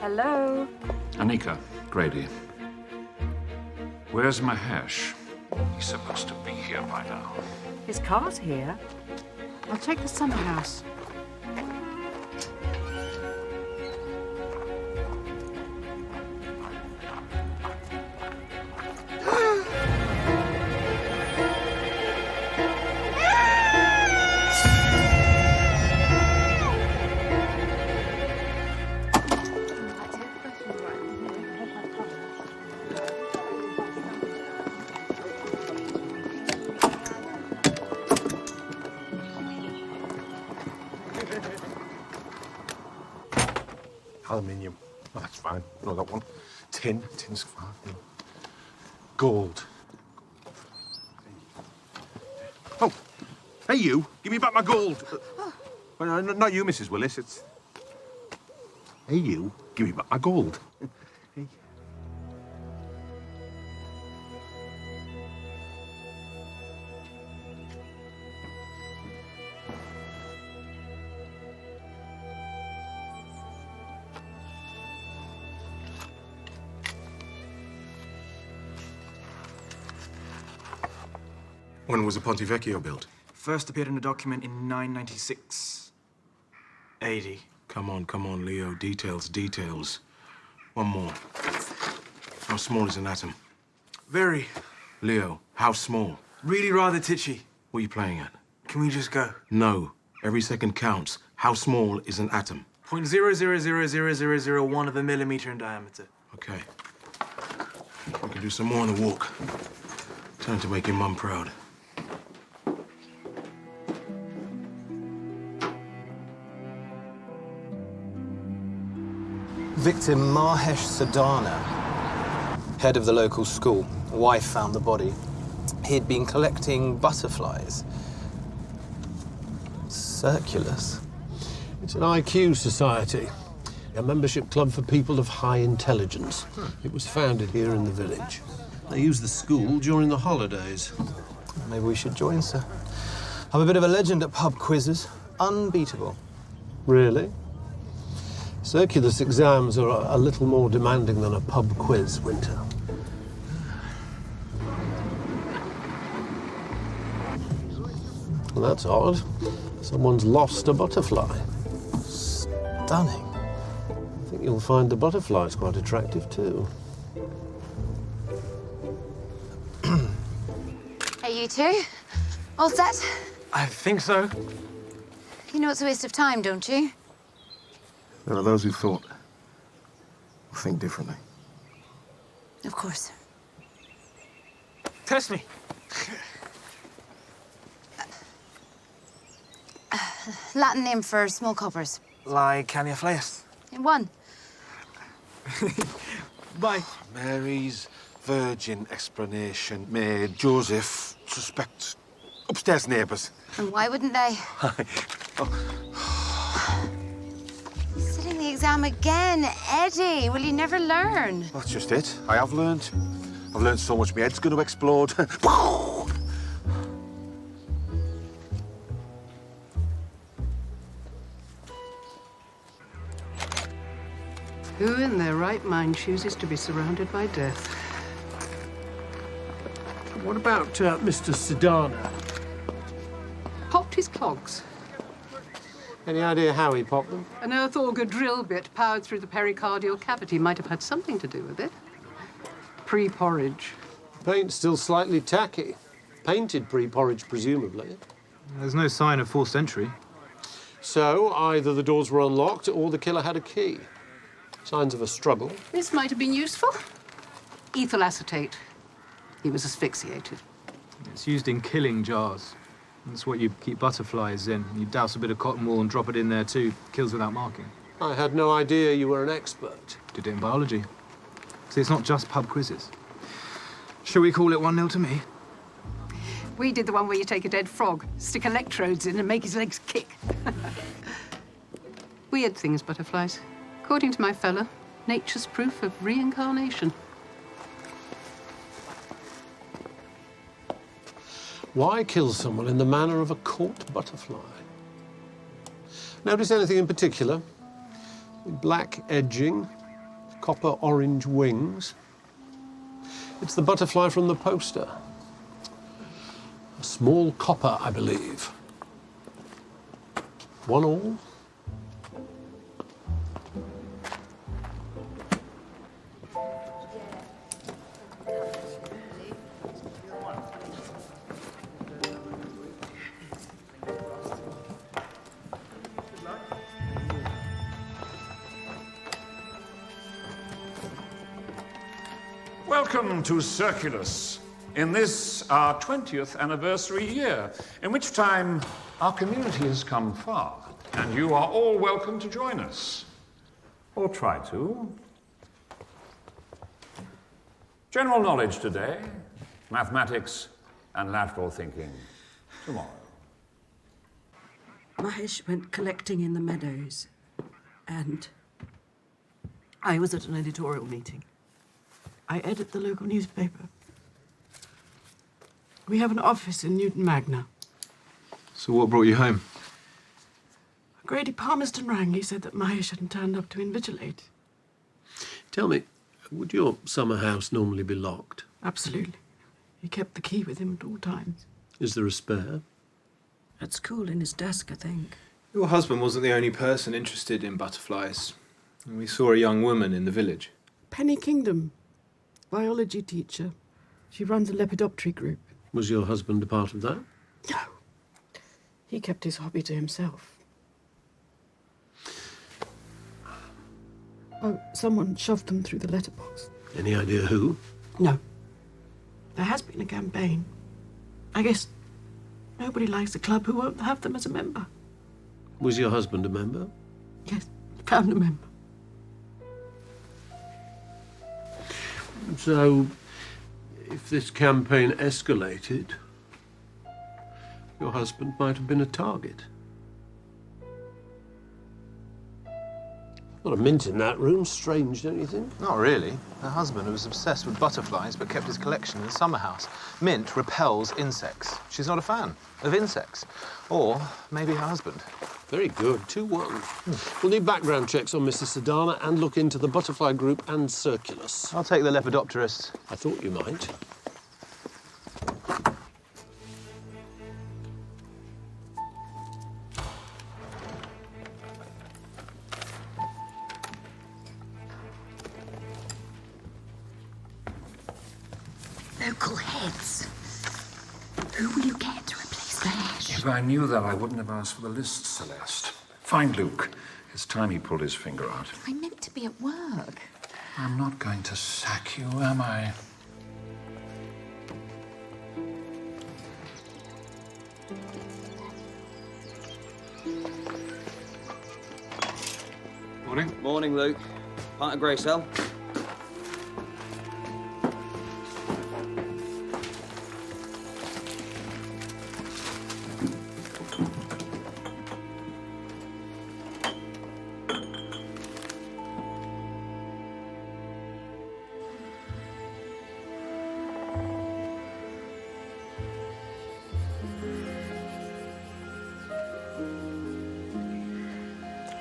Hello? Anika, Grady. Where's Mahesh? He's supposed to be here by now. His car's here. I'll check the summer house. Aluminium. Oh, that's fine. I got one. Tin. Tin's fine. Gold. Oh, hey you! Give me back my gold. Well, no, not you, Mrs. Willis. It's. Hey you! Give me back my gold. Hey. When was the Ponte Vecchio built? First appeared in a document in 996 AD. Come on, Leo. Details. One more. How small is an atom? Very. Leo, how small? Really rather titchy. What are you playing at? Can we just go? No. Every second counts. How small is an atom? 0.0000001 of a millimeter in diameter. Okay. We can do some more on the walk. Time to make your mum proud. Victim Mahesh Sadhana, head of the local school. Wife found the body. He'd been collecting butterflies. Circulars. It's an IQ society, a membership club for people of high intelligence. It was founded here in the village. They use the school during the holidays. Maybe we should join, sir. I'm a bit of a legend at pub quizzes. Unbeatable. Really? Circulus exams are a little more demanding than a pub quiz, Winter. Well, that's odd. Someone's lost a butterfly. Stunning. I think you'll find the butterflies quite attractive, too. Hey, you two? All set? I think so. You know it's a waste of time, don't you? There are those who thought, who think differently. Of course. Test me. Latin name for small coppers. Like Caniafleus. In one. Bye. Mary's virgin explanation made Joseph suspect upstairs neighbours. And why wouldn't they? Sitting the exam again, Eddie. Will you never learn? That's just it. I have learned. I've learned so much my head's going to explode. Who in their right mind chooses to be surrounded by death? What about Mr. Sadhana? Popped his clogs. Any idea how he popped them? An earth auger drill bit powered through the pericardial cavity might have had something to do with it. Pre-porridge. Paint's still slightly tacky. Painted pre-porridge, presumably. There's no sign of forced entry. So, either the doors were unlocked or the killer had a key. Signs of a struggle. This might have been useful. Ethyl acetate. He was asphyxiated. It's used in killing jars. That's what you keep butterflies in. You douse a bit of cotton wool and drop it in there too. Kills without marking. I had no idea you were an expert. Did it in biology. See, it's not just pub quizzes. Shall we call it 1-0 to me? We did the one where you take a dead frog, stick electrodes in and make his legs kick. Weird things, butterflies. According to my fella, nature's proof of reincarnation. Why kill someone in the manner of a caught butterfly? Notice anything in particular? Black edging, copper-orange wings. It's the butterfly from the poster. A small copper, I believe. One all? Welcome to Circulus, in this, our 20th anniversary year, in which time our community has come far, and you are all welcome to join us. Or try to. General knowledge today, mathematics and lateral thinking tomorrow. Mahesh went collecting in the meadows, and I was at an editorial meeting. I edit the local newspaper. We have an office in Newton Magna. So what brought you home? Grady Palmerston rang. He said that Mahesh hadn't turned up to invigilate. Tell me, would your summer house normally be locked? Absolutely. He kept the key with him at all times. Is there a spare? At school, in his desk, I think. Your husband wasn't the only person interested in butterflies. And we saw a young woman in the village. Penny Kingdom, biology teacher. She runs a lepidoptery group. Was your husband a part of that? No. He kept his hobby to himself. Oh, someone shoved them through the letterbox. Any idea who? No. There has been a campaign. I guess nobody likes a club who won't have them as a member. Was your husband a member? Yes, found a member. So, if this campaign escalated, your husband might have been a target. Not a mint in that room. Strange, don't you think? Not really. Her husband was obsessed with butterflies but kept his collection in the summer house. Mint repels insects. She's not a fan of insects. Or maybe her husband. Very good. 2-1. We'll need background checks on Mrs. Sadhana and look into the butterfly group and Circulus. I'll take the lepidopterist. I thought you might. Local heads. Who will you get to replace Mahesh? If I knew that, I wouldn't have asked for the list, Celeste. Find Luke. It's time he pulled his finger out. I'm meant to be at work. I'm not going to sack you, am I? Morning. Morning, Luke. Pint of Grace L.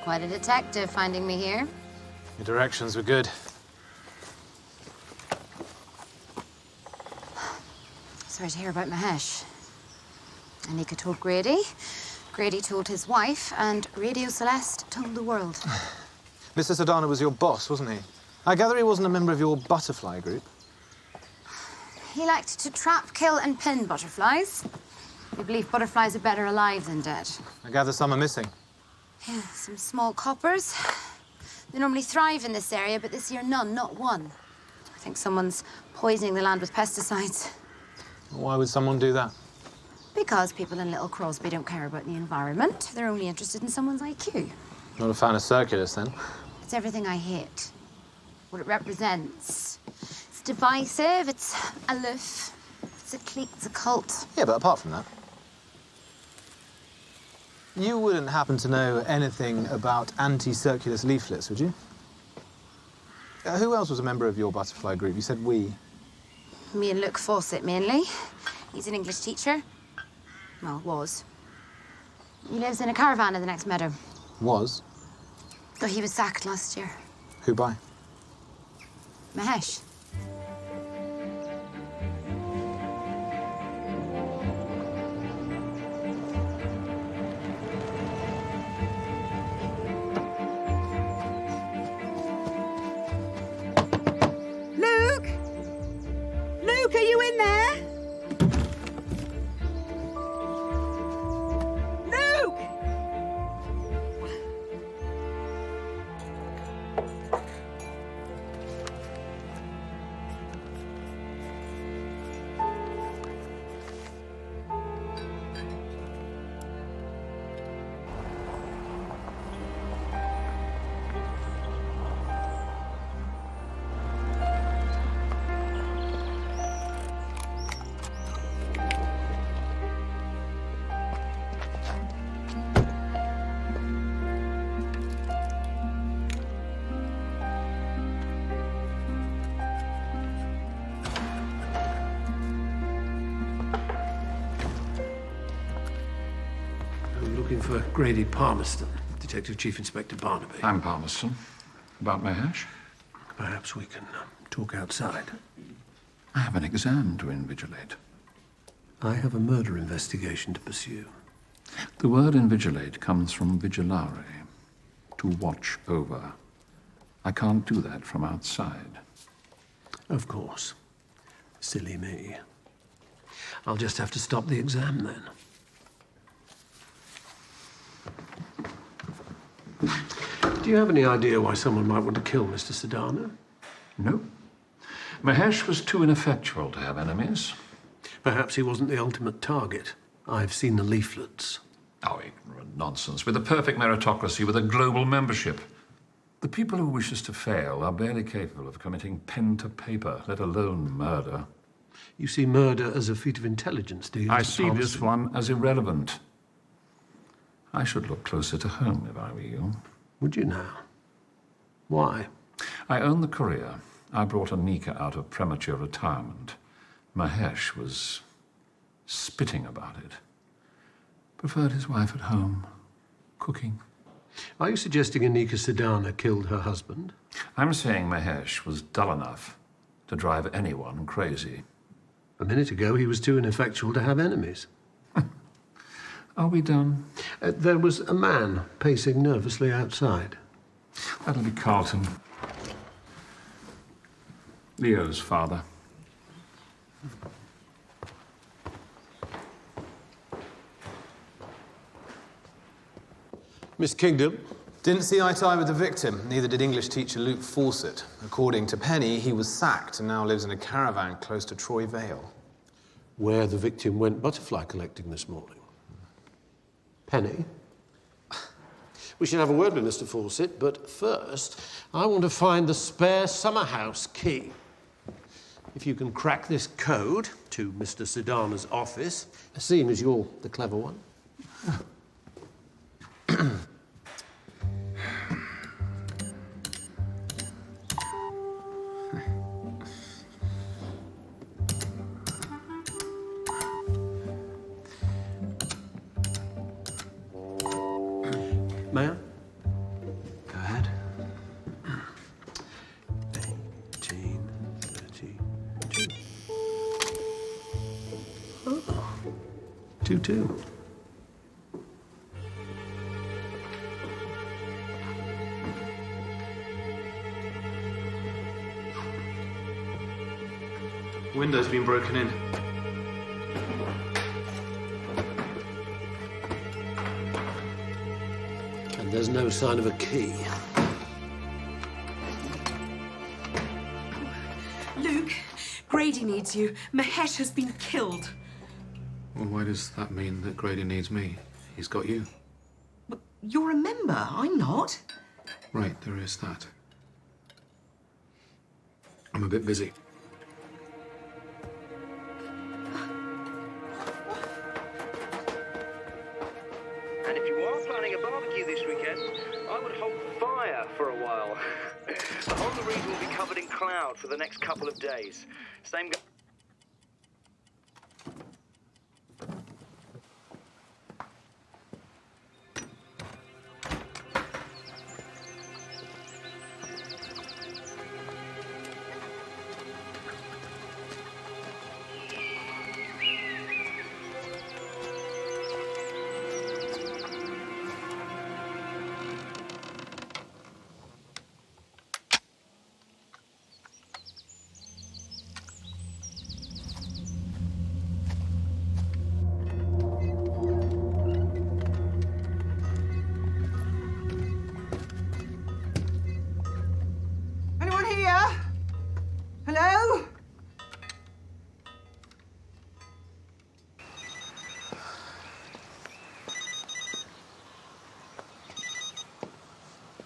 Quite a detective finding me here. Your directions were good. Sorry to hear about Mahesh. Anika told Grady. Grady told his wife, and Radio Celeste told the world. Mr. Sadhana was your boss, wasn't he? I gather he wasn't a member of your butterfly group. He liked to trap, kill, and pin butterflies. He believed butterflies are better alive than dead. I gather some are missing. Yeah, some small coppers. They normally thrive in this area, but this year none, not one. I think someone's poisoning the land with pesticides. Why would someone do that? Because people in Little Crosby don't care about the environment. They're only interested in someone's IQ. Not a fan of Circulus, then? It's everything I hate. What it represents. It's divisive, it's aloof, it's a clique, it's a cult. Yeah, but apart from that, you wouldn't happen to know anything about anti-Circulus leaflets, would you? Who else was a member of your butterfly group? You said we. Me and Luke Fawcett, mainly. He's an English teacher. Well, was. He lives in a caravan in the next meadow. Was? Though he was sacked last year. Who by? Mahesh. Luke? Luke, are you in there? Luke! I'm looking for Grady Palmerston, Detective Chief Inspector Barnaby. I'm Palmerston. About Mahesh? Perhaps we can talk outside. I have an exam to invigilate. I have a murder investigation to pursue. The word invigilate comes from vigilare, to watch over. I can't do that from outside. Of course. Silly me. I'll just have to stop the exam then. Do you have any idea why someone might want to kill Mr. Sedana? No. Mahesh was too ineffectual to have enemies. Perhaps he wasn't the ultimate target. I've seen the leaflets. Oh, ignorant nonsense. With a perfect meritocracy, with a global membership. The people who wish us to fail are barely capable of committing pen to paper, let alone murder. You see murder as a feat of intelligence, do you? I Mr. see Palmerston? this one as irrelevant. I should look closer to home if I were you. Would you now? Why? I own the Courier. I brought Anika out of premature retirement. Mahesh was spitting about it. Preferred his wife at home, cooking. Are you suggesting Anika Sedana killed her husband? I'm saying Mahesh was dull enough to drive anyone crazy. A minute ago, he was too ineffectual to have enemies. Are we done? There was a man pacing nervously outside. That'll be Carlton. Leo's father. Miss Kingdom? Didn't see eye to eye with the victim, neither did English teacher Luke Fawcett. According to Penny, he was sacked and now lives in a caravan close to Troy Vale. Where the victim went butterfly collecting this morning. Penny? We should have a word with Mr. Fawcett, but first, I want to find the spare summer house key. If you can crack this code to Mr. Sedana's office, seeing as you're the clever one. May I? Go ahead. 1832. Oh. 22. Window's been broken in. And there's no sign of a key. Luke, Grady needs you. Mahesh has been killed. Well, why does that mean that Grady needs me? He's got you. But you're a member. I'm not. Right, there is that. I'm a bit busy. And if you are planning a barbecue this weekend, I would hold fire for a while. The whole of the region will be covered in cloud for the next couple of days. Same go-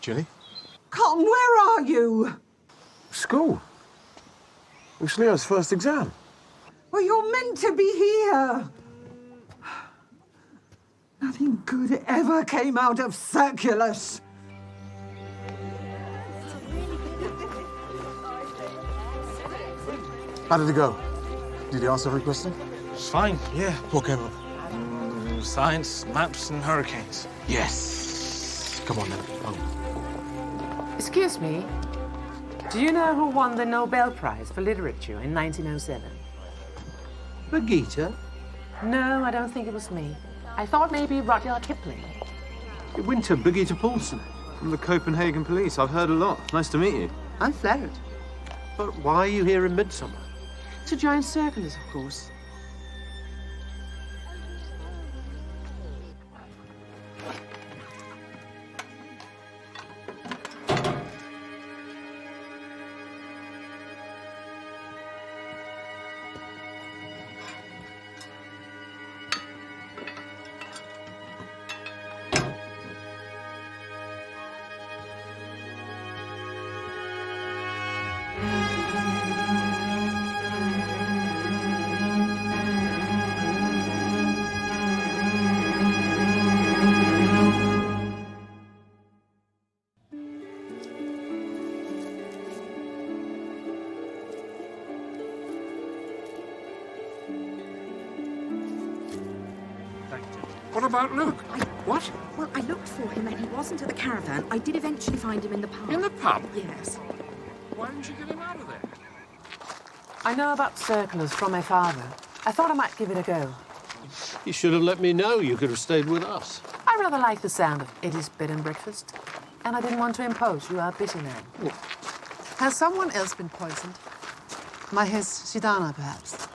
Ginny? Cotton, where are you? School. It's Leo's first exam. Well, you're meant to be here. Nothing good ever came out of Circulus. How did it go? Did he answer every question? It's fine, yeah. What came up? Science, maps, and hurricanes. Yes. Come on then. Oh. Excuse me. Do you know who won the Nobel Prize for Literature in 1907? Birgitta? No, I don't think it was me. I thought maybe Rudyard Kipling. Winter, Birgitta Paulsen. From the Copenhagen police. I've heard a lot. Nice to meet you. I'm flattered. But why are you here in Midsomer? To join Circulus, of course. What about Luke? What? Well, I looked for him and he wasn't at the caravan. I did eventually find him in the pub. In the pub? Yes. Why didn't you get him out of there? I know about Circulus from my father. I thought I might give it a go. You should have let me know. You could have stayed with us. I rather like the sound of Eddie's bed and breakfast. And I didn't want to impose. You are a busy man. Well, Has someone else been poisoned? Mahes Shidana, perhaps?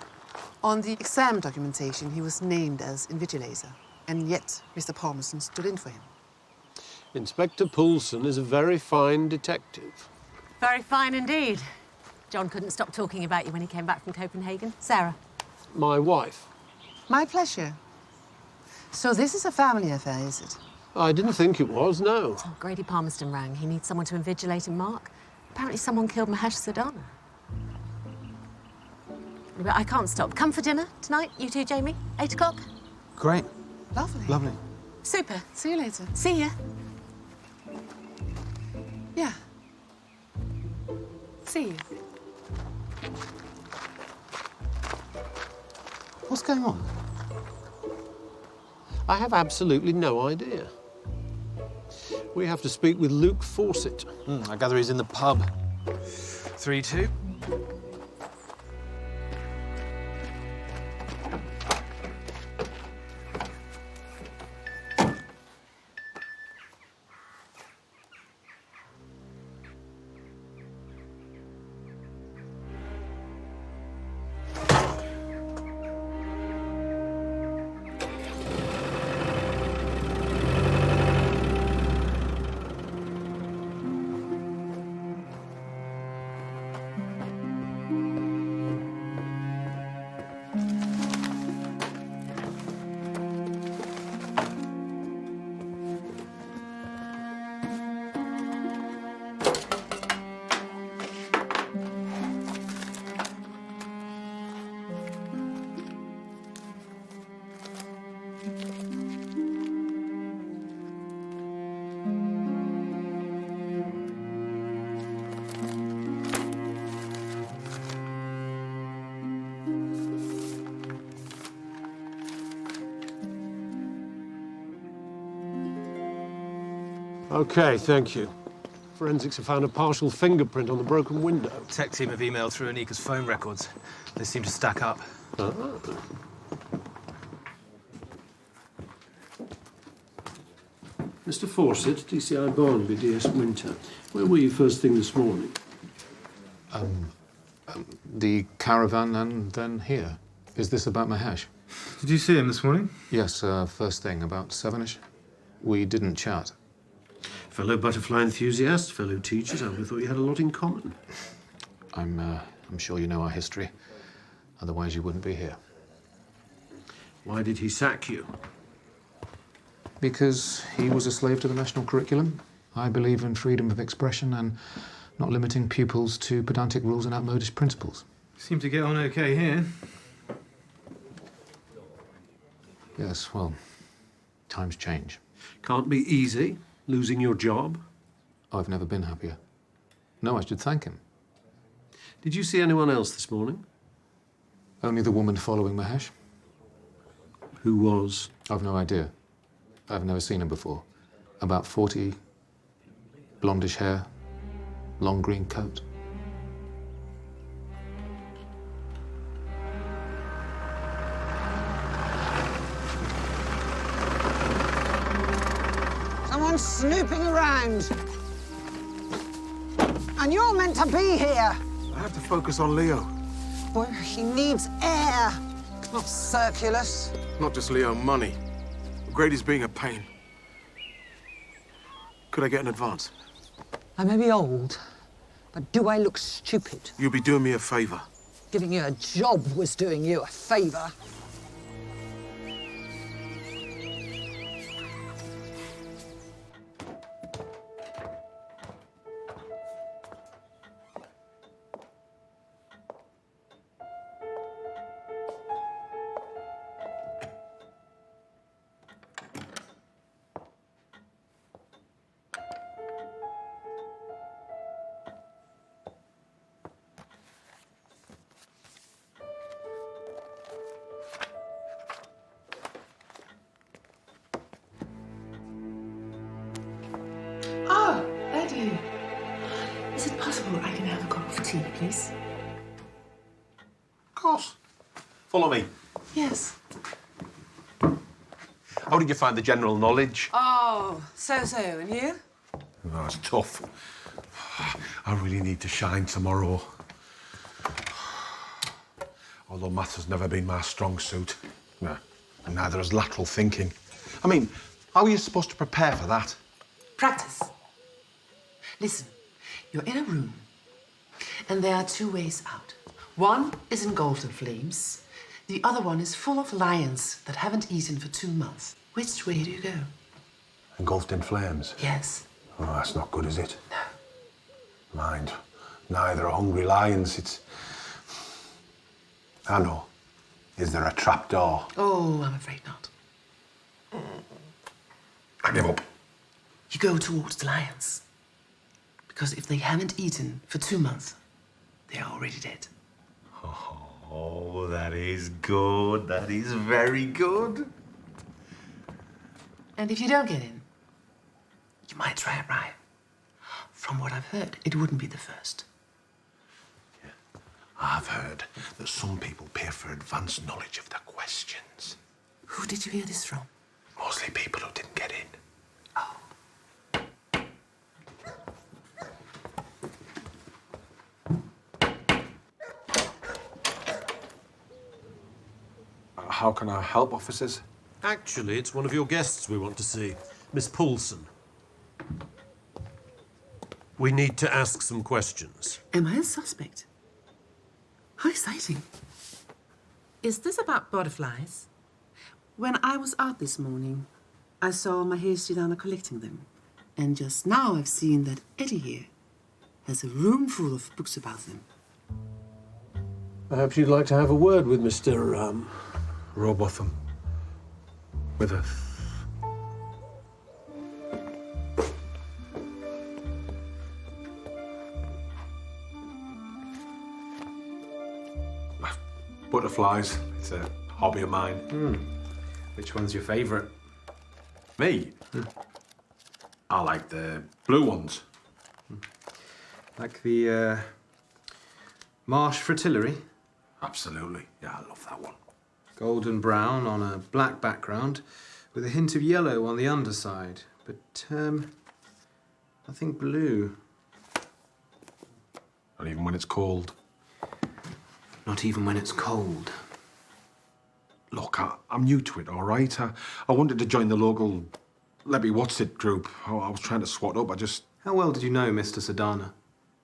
On the exam documentation, he was named as invigilator. And yet, Mr. Palmerston stood in for him. Inspector Poulsen is a very fine detective. Very fine indeed. John couldn't stop talking about you when he came back from Copenhagen. Sarah. My wife. My pleasure. So this is a family affair, is it? I didn't think it was, no. Oh, Grady Palmerston rang. He needs someone to invigilate him, Mark. Apparently someone killed Mahesh Siddhana. But I can't stop. Come for dinner tonight, you two, Jamie? 8 o'clock? Great. Lovely. Lovely. Super. See you later. See ya. Yeah. See you. What's going on? I have absolutely no idea. We have to speak with Luke Fawcett. I gather he's in the pub. 3-2. OK, thank you. Forensics have found a partial fingerprint on the broken window. Tech team have emailed through Anika's phone records. They seem to stack up. Ah. Mr. Fawcett, DCI Barnaby, DS Winter. Where were you first thing this morning? The caravan and then here. Is this about Mahesh? Did you see him this morning? Yes, first thing, about 7ish. We didn't chat. Fellow butterfly enthusiast, fellow teachers. I would have thought you had a lot in common. I'm sure you know our history. Otherwise, you wouldn't be here. Why did he sack you? Because he was a slave to the national curriculum. I believe in freedom of expression and not limiting pupils to pedantic rules and outmodish principles. Seem to get on okay here. Yes, well, times change. Can't be easy, losing your job. I've never been happier. No, I should thank him. Did you see anyone else this morning? Only the woman following Mahesh. Who was? I've no idea. I've never seen her before. About 40, blondish hair, long green coat. Someone's snooping around. And you're meant to be here. I have to focus on Leo. Boy, he needs air, not circulus. Not just Leo, money. Grady's being a pain. Could I get an advance? I may be old, but do I look stupid? You'll be doing me a favour. Giving you a job was doing you a favour. Oh, Eddie. Is it possible I can have a cup of tea, please? Of course. Follow me. Yes. How did you find the general knowledge? Oh, so-so, and you? Oh, it's tough. I really need to shine tomorrow. Although maths has never been my strong suit. No, and neither has lateral thinking. I mean, how are you supposed to prepare for that? Practice. Listen, you're in a room, and there are two ways out. One is engulfed in flames. The other one is full of lions that haven't eaten for 2 months. Which way do you go? Engulfed in flames? Yes. Oh, that's not good, is it? No. Mind, neither are hungry lions. It's... I know. Is there a trap door? Oh, I'm afraid not. I give up. You go towards the lions. Because if they haven't eaten for 2 months, they are already dead. Oh, that is good. That is very good. And if you don't get in, you might try it right. From what I've heard, it wouldn't be the first. I've heard that some people pay for advanced knowledge of the questions. Who did you hear this from? Mostly people who didn't get in. How can I help, officers? Actually, it's one of your guests we want to see, Miss Poulsen. We need to ask some questions. Am I a suspect? How exciting. Is this about butterflies? When I was out this morning, I saw Mahesh Sidana collecting them. And just now I've seen that Eddie here has a room full of books about them. Perhaps you'd like to have a word with Mr. Robotham. With us. Butterflies. It's a hobby of mine. Which one's your favourite? Me? I like the blue ones. Like the marsh fritillary? Absolutely. Yeah, I love that one. Golden brown on a black background with a hint of yellow on the underside. But I think blue. Not even when it's cold. Not even when it's cold. Look, I'm new to it, all right? I wanted to join the local Let Me What's It group. I was trying to swat up, How well did you know Mr. Sidana?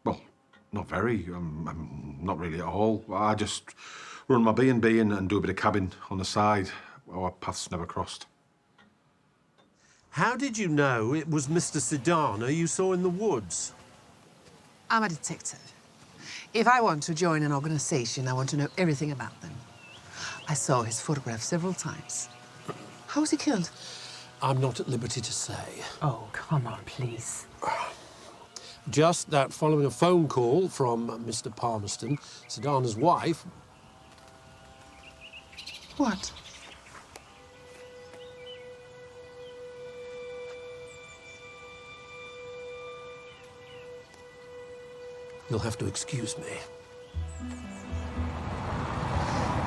Well, not very. I'm not really at all. I just run my B&B and do a bit of cabin on the side. Our paths never crossed. How did you know it was Mr. Sedana you saw in the woods? I'm a detective. If I want to join an organization, I want to know everything about them. I saw his photograph several times. How was he killed? I'm not at liberty to say. Oh, come on, please. Just that following a phone call from Mr. Palmerston, Sedana's wife. What? You'll have to excuse me.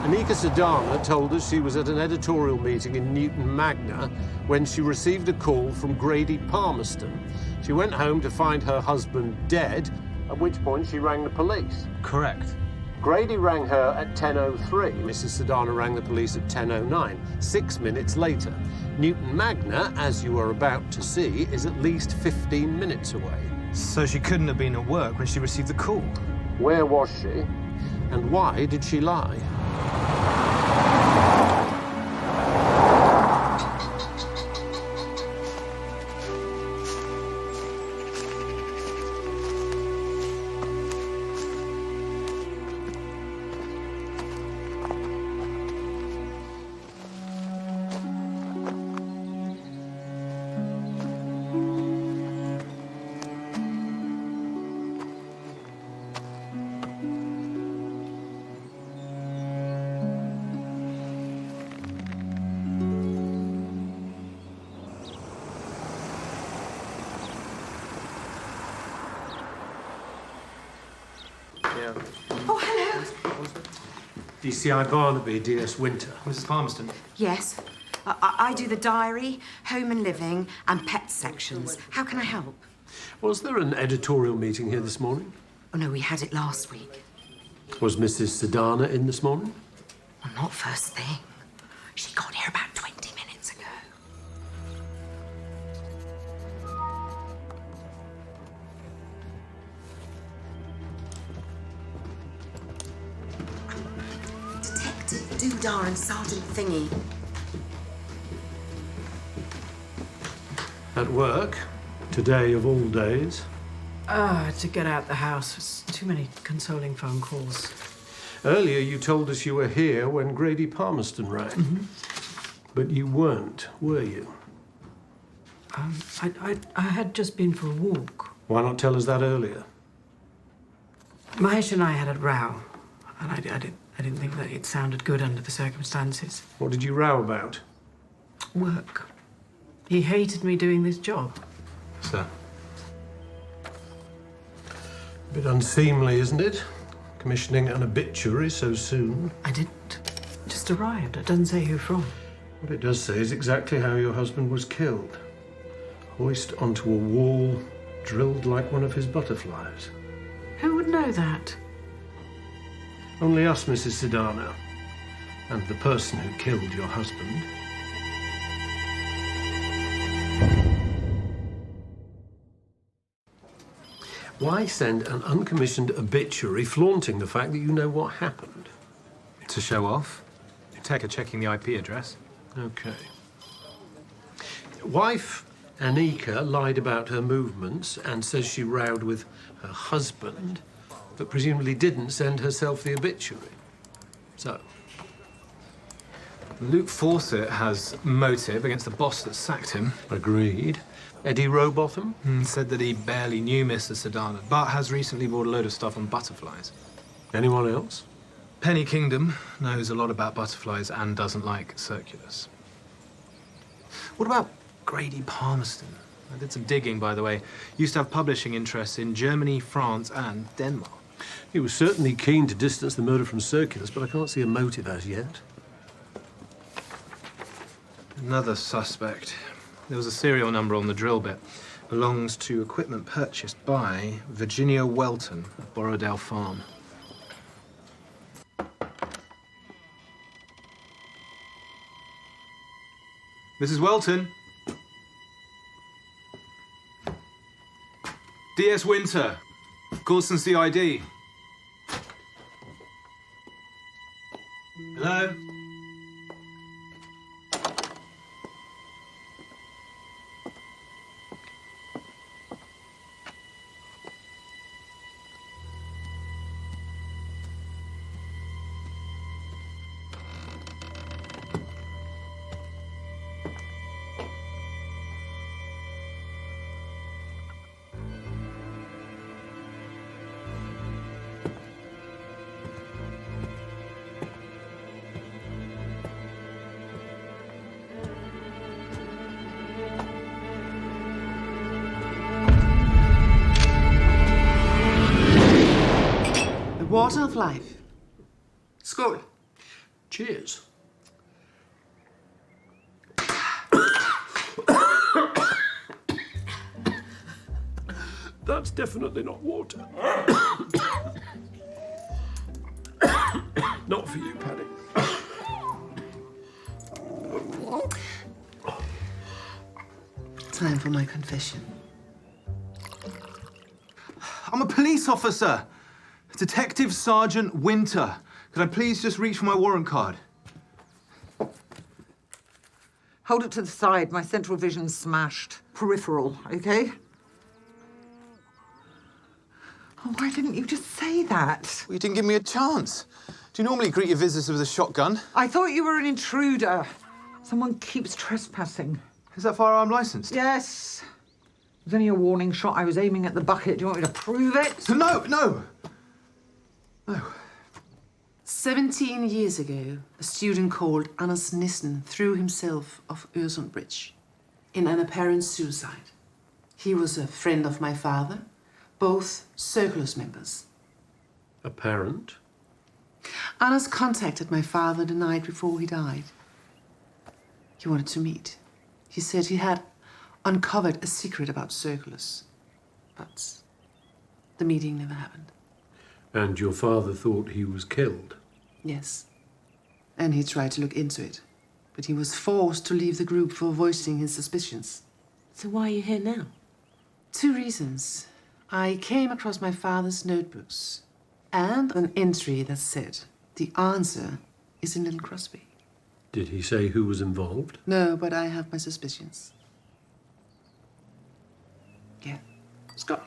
Anika Sedana told us she was at an editorial meeting in Newton Magna when she received a call from Grady Palmerston. She went home to find her husband dead, at which point she rang the police. Correct. Grady rang her at 10:03. Mrs. Sedana rang the police at 10:09, 6 minutes later. Newton Magna, as you are about to see, is at least 15 minutes away. So she couldn't have been at work when she received the call. Where was she? And why did she lie? Oh, hello. DCI Barnaby, DS Winter. Mrs. Palmerston. Yes. I do the diary, home and living, and pet sections. How can I help? Was there an editorial meeting here this morning? Oh, no, we had it last week. Was Mrs. Sedana in this morning? Well, not first thing. She got here about 20 minutes ago. Detective Doodah and Sergeant Thingy. At work? Today of all days? To get out the house. It's too many consoling phone calls. Earlier you told us you were here when Grady Palmerston rang. But you weren't, were you? I had just been for a walk. Why not tell us that earlier? Mahesh and I had a row, and I didn't think that it sounded good under the circumstances. What did you row about? Work. He hated me doing this job. Sir. A bit unseemly, isn't it? Commissioning an obituary so soon. I didn't. Just arrived. It doesn't say who from. What it does say is exactly how your husband was killed. Hoist onto a wall, drilled like one of his butterflies. Who would know that? Only us, Mrs. Sedana, and the person who killed your husband. Why send an uncommissioned obituary flaunting the fact that you know what happened? To show off. Take a checking the IP address. Okay. Wife Anika lied about her movements and says she rowed with her husband, but presumably didn't send herself the obituary. So? Luke Fawcett has motive against the boss that sacked him. Agreed. Eddie Rowbotham? Said that he barely knew Mr. Sedana, but has recently bought a load of stuff on butterflies. Anyone else? Penny Kingdom knows a lot about butterflies and doesn't like circulars. What about Grady Palmerston? I did some digging, by the way. Used to have publishing interests in Germany, France, and Denmark. He was certainly keen to distance the murder from circulars, but I can't see a motive as yet. Another suspect. There was a serial number on the drill bit. Belongs to equipment purchased by Virginia Welton of Borrowdale Farm. Mrs. Welton? DS Winter. Coulson CID. Hello? bottle of life. Skål. Cheers. That's definitely not water. Not for you, Paddy. Time for my confession. I'm a police officer. Detective Sergeant Winter. Could I please just reach for my warrant card? Hold it to the side. My central vision's smashed. Peripheral, okay? Oh, why didn't you just say that? Well, you didn't give me a chance. Do you normally greet your visitors with a shotgun? I thought you were an intruder. Someone keeps trespassing. Is that firearm licensed? Yes. It was only a warning shot. I was aiming at the bucket. Do you want me to prove it? No, no. No. 17 years ago, a student called Anders Nissen threw himself off Øresund Bridge in an apparent suicide. He was a friend of my father, both Circulus members. Apparent? Anders contacted my father the night before he died. He wanted to meet. He said he had uncovered a secret about Circulus, but the meeting never happened. And your father thought he was killed? Yes. And he tried to look into it, but he was forced to leave the group for voicing his suspicions. So why are you here now? 2 reasons. I came across my father's notebooks and an entry that said the answer is in Little Crosby. Did he say who was involved? No, but I have my suspicions. Yeah. Scott.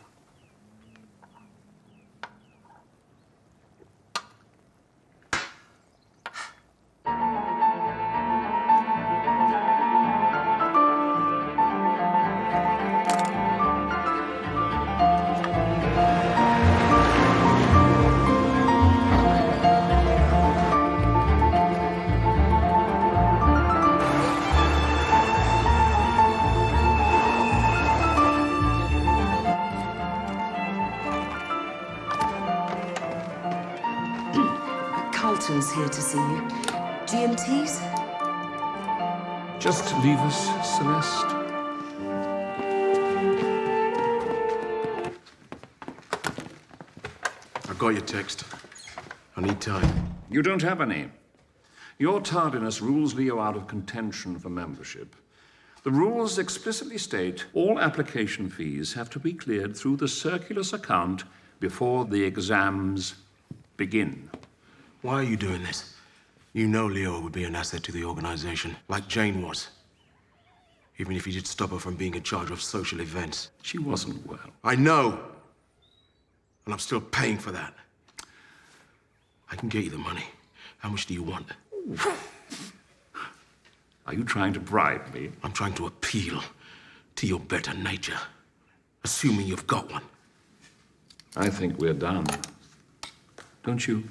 Carlton's here to see you. G&T's? Just leave us, Celeste. I got your text. I need time. You don't have any. Your tardiness rules Leo out of contention for membership. The rules explicitly state all application fees have to be cleared through the Circulus account before the exams begin. Why are you doing this? You know Leo would be an asset to the organization, like Jane was. Even if you did stop her from being in charge of social events. She wasn't well. I know. And I'm still paying for that. I can get you the money. How much do you want? Are you trying to bribe me? I'm trying to appeal to your better nature. Assuming you've got one. I think we're done. Don't you?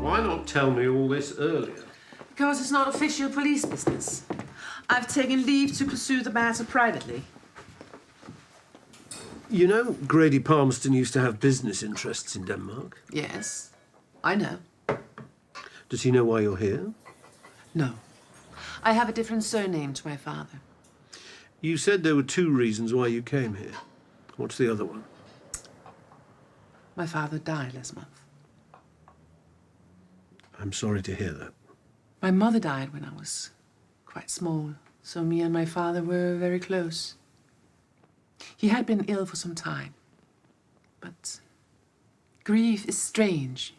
Why not tell me all this earlier? Because it's not official police business. I've taken leave to pursue the matter privately. You know, Grady Palmerston used to have business interests in Denmark. Yes, I know. Does he know why you're here? No. I have a different surname to my father. You said there were 2 reasons why you came here. What's the other one? My father died last month. I'm sorry to hear that. My mother died when I was quite small, so me and my father were very close. He had been ill for some time, but grief is strange.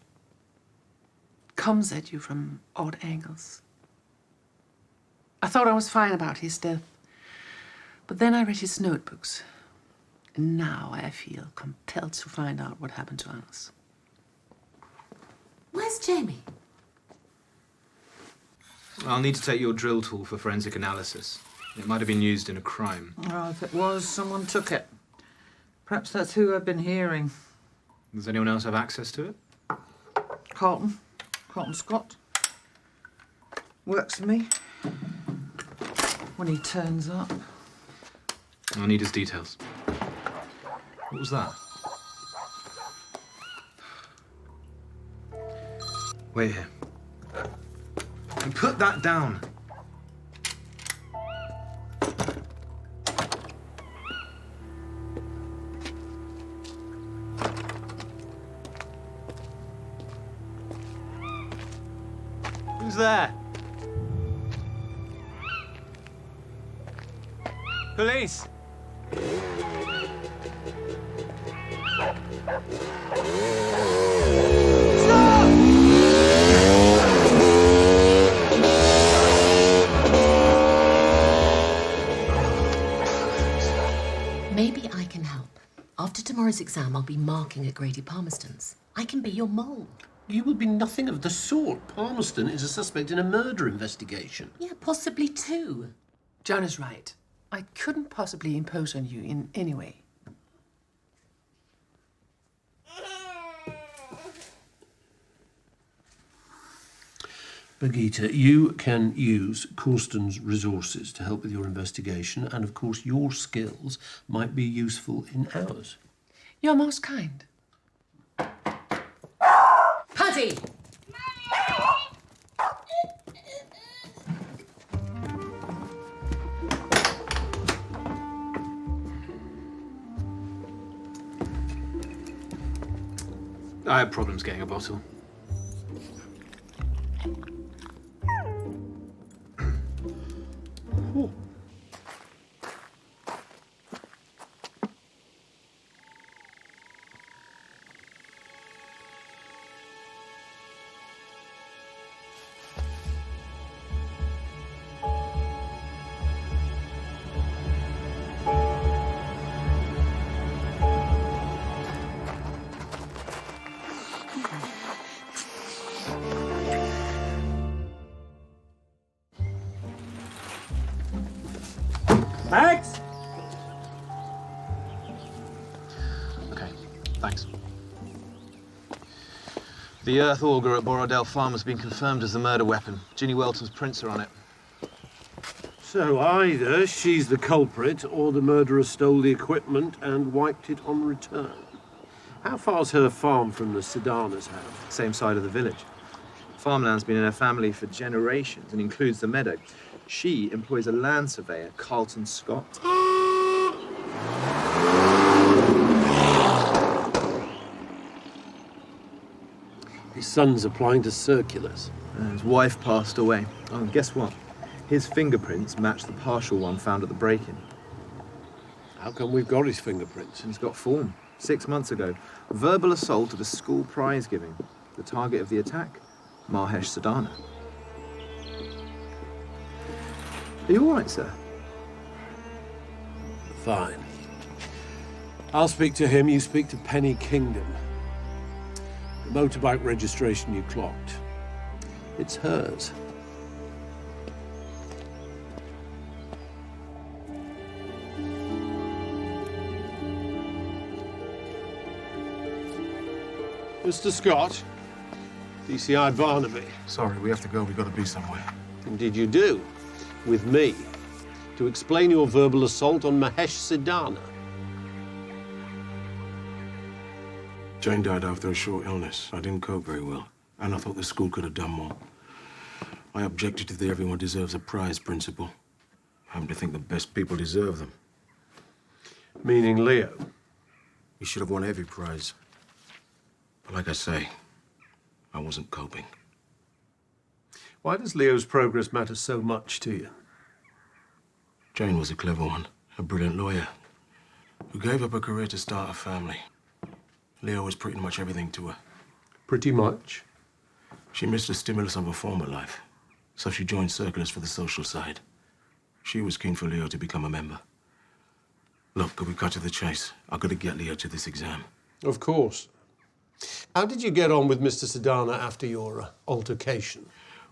It comes at you from odd angles. I thought I was fine about his death, but then I read his notebooks, and now I feel compelled to find out what happened to Anders. Where's Jamie? I'll need to take your drill tool for forensic analysis. It might have been used in a crime. Well, if it was, someone took it. Perhaps that's who I've been hearing. Does anyone else have access to it? Carlton Scott. Works for me. When he turns up. I need his details. What was that? Wait here. And put that down. Who's there? Police! Maybe I can help. After tomorrow's exam, I'll be marking at Grady Palmerston's. I can be your mole. You will be nothing of the sort. Palmerston is a suspect in a murder investigation. Yeah, possibly two. John is right. I couldn't possibly impose on you in any way. Birgitta, you can use Corsten's resources to help with your investigation, and of course your skills might be useful in ours. You're most kind. Paddy! I had problems getting a bottle. Max? Okay, thanks. The earth auger at Borrowdale Farm has been confirmed as the murder weapon. Ginny Welton's prints are on it. So either she's the culprit or the murderer stole the equipment and wiped it on return. How far's her farm from the Sedana's house? Same side of the village. Farmland's been in her family for generations and includes the meadow. She employs a land surveyor, Carlton Scott. His son's applying to circulars. His wife passed away. Oh, and guess what? His fingerprints match the partial one found at the break-in. How come we've got his fingerprints? He's got form. 6 months ago. Verbal assault at a school prize giving. The target of the attack? Mahesh Sedana. Are you all right, sir? Fine. I'll speak to him, you speak to Penny Kingdom. The motorbike registration you clocked. It's hers. Mr. Scott, DCI Barnaby. Sorry, we have to go. We've got to be somewhere. Indeed you do. With me. To explain your verbal assault on Mahesh Sedana. Jane died after a short illness. I didn't cope very well, and I thought the school could have done more. I objected to the everyone deserves a prize principle. I happen to think the best people deserve them. Meaning Leo? He should have won every prize. But like I say, I wasn't coping. Why does Leo's progress matter so much to you? Jane was a clever one, a brilliant lawyer, who gave up her career to start a family. Leo was pretty much everything to her. Pretty much? She missed the stimulus of her former life, so she joined Circulus for the social side. She was keen for Leo to become a member. Look, could we cut to the chase? I've got to get Leo to this exam. Of course. How did you get on with Mr. Sedana after your altercation?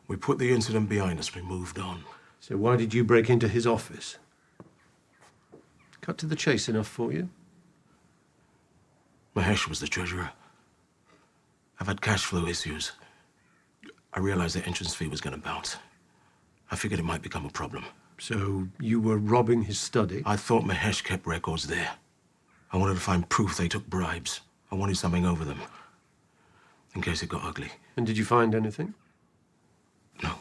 We put the incident behind us. We moved on. So why did you break into his office? Cut to the chase enough for you? Mahesh was the treasurer. I've had cash flow issues. I realized the entrance fee was going to bounce. I figured it might become a problem. So you were robbing his study? I thought Mahesh kept records there. I wanted to find proof they took bribes. I wanted something over them, in case it got ugly. And did you find anything? No.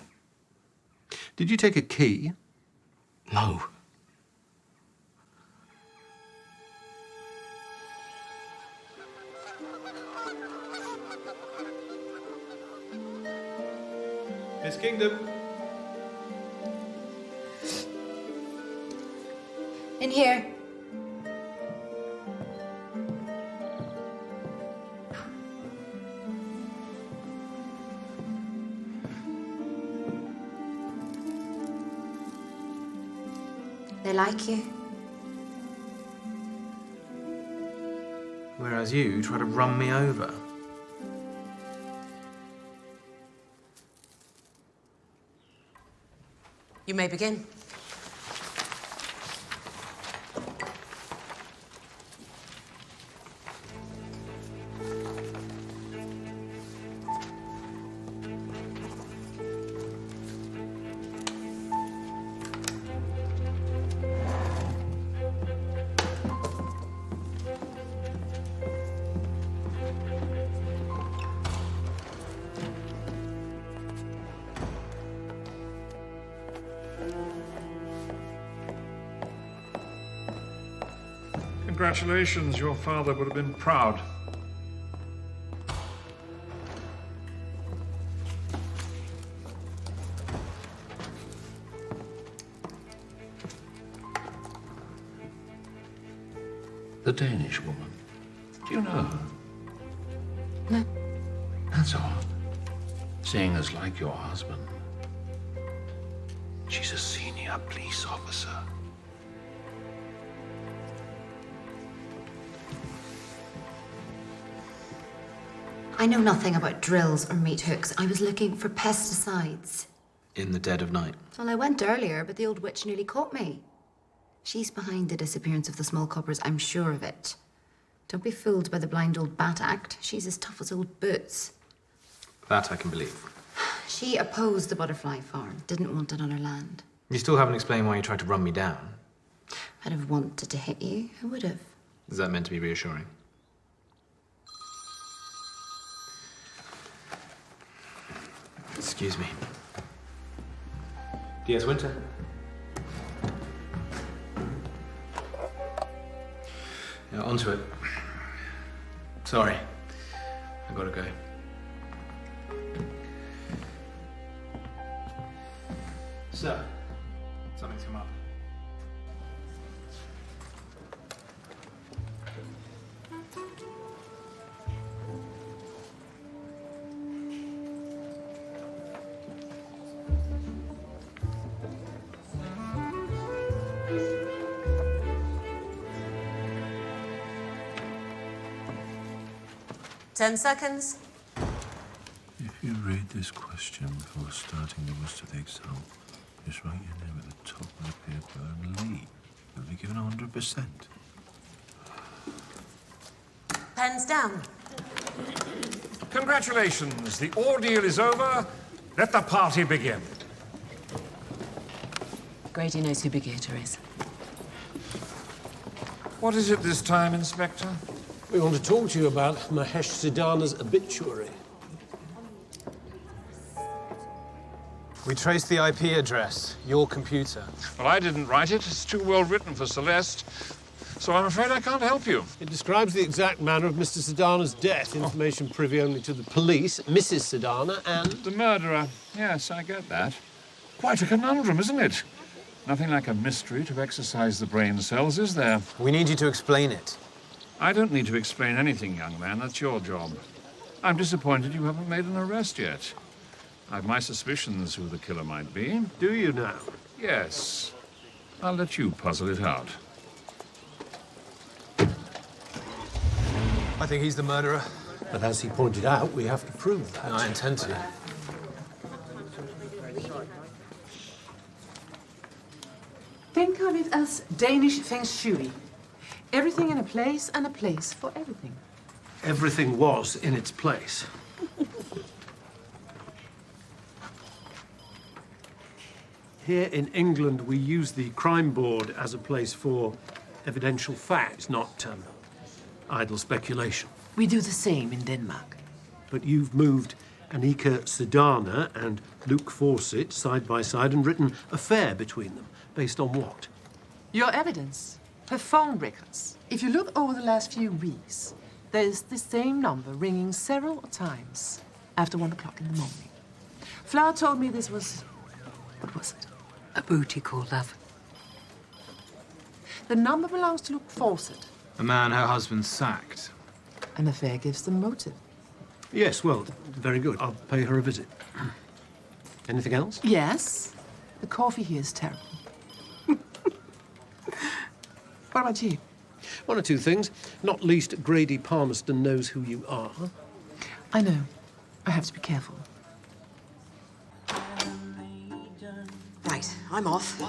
Did you take a key? No. Miss Kingdom. In here. They like you. Whereas you try to run me over. You may begin. Congratulations, your father would have been proud. The Danish woman. Do you know her? No. That's odd. Seeing as like your husband. She's a senior police officer. I know nothing about drills or meat hooks. I was looking for pesticides. In the dead of night. Well, I went earlier, but the old witch nearly caught me. She's behind the disappearance of the small coppers, I'm sure of it. Don't be fooled by the blind old bat act. She's as tough as old boots. That I can believe. She opposed the butterfly farm, didn't want it on her land. You still haven't explained why you tried to run me down. I'd have wanted to hit you. I would have. Is that meant to be reassuring? Excuse me. DS Winter. Yeah, onto it. Sorry. I gotta go. So, something's come up. Ten seconds. If you read this question before starting the rest of the exam, just write your name at the top of the paper and leave. You'll be given 100%. Pens down. Congratulations, the ordeal is over. Let the party begin. Grady knows who Big Eater is. What is it this time, Inspector? We want to talk to you about Mahesh Siddhana's obituary. We traced the IP address, your computer. Well, I didn't write it. It's too well written for Celeste. So I'm afraid I can't help you. It describes the exact manner of Mr. Siddhana's death, information privy only to the police, Mrs. Siddhana, and... The murderer. Yes, I get that. Quite a conundrum, isn't it? Nothing like a mystery to exercise the brain cells, is there? We need you to explain it. I don't need to explain anything, young man. That's your job. I'm disappointed you haven't made an arrest yet. I've my suspicions who the killer might be. Do you now? Yes. I'll let you puzzle it out. I think he's the murderer. But as he pointed out, we have to prove that. I intend to. Think of it as Danish feng shui. Everything in a place and a place for everything. Everything was in its place. Here in England, we use the crime board as a place for evidential facts, not idle speculation. We do the same in Denmark. But you've moved Annika Sedana and Luke Fawcett side by side and written affair between them. Based on what? Your evidence, her phone records. If you look over the last few weeks, there's the same number ringing several times after 1 o'clock in the morning. Flower told me this was... what was it? A booty call, love. The number belongs to Luke Fawcett. The man her husband sacked. An affair gives them motive. Yes, well, very good. I'll pay her a visit. Anything else? Yes. The coffee here is terrible. What about you? One or two things. Not least, Grady Palmerston knows who you are. I know. I have to be careful. Right, I'm off.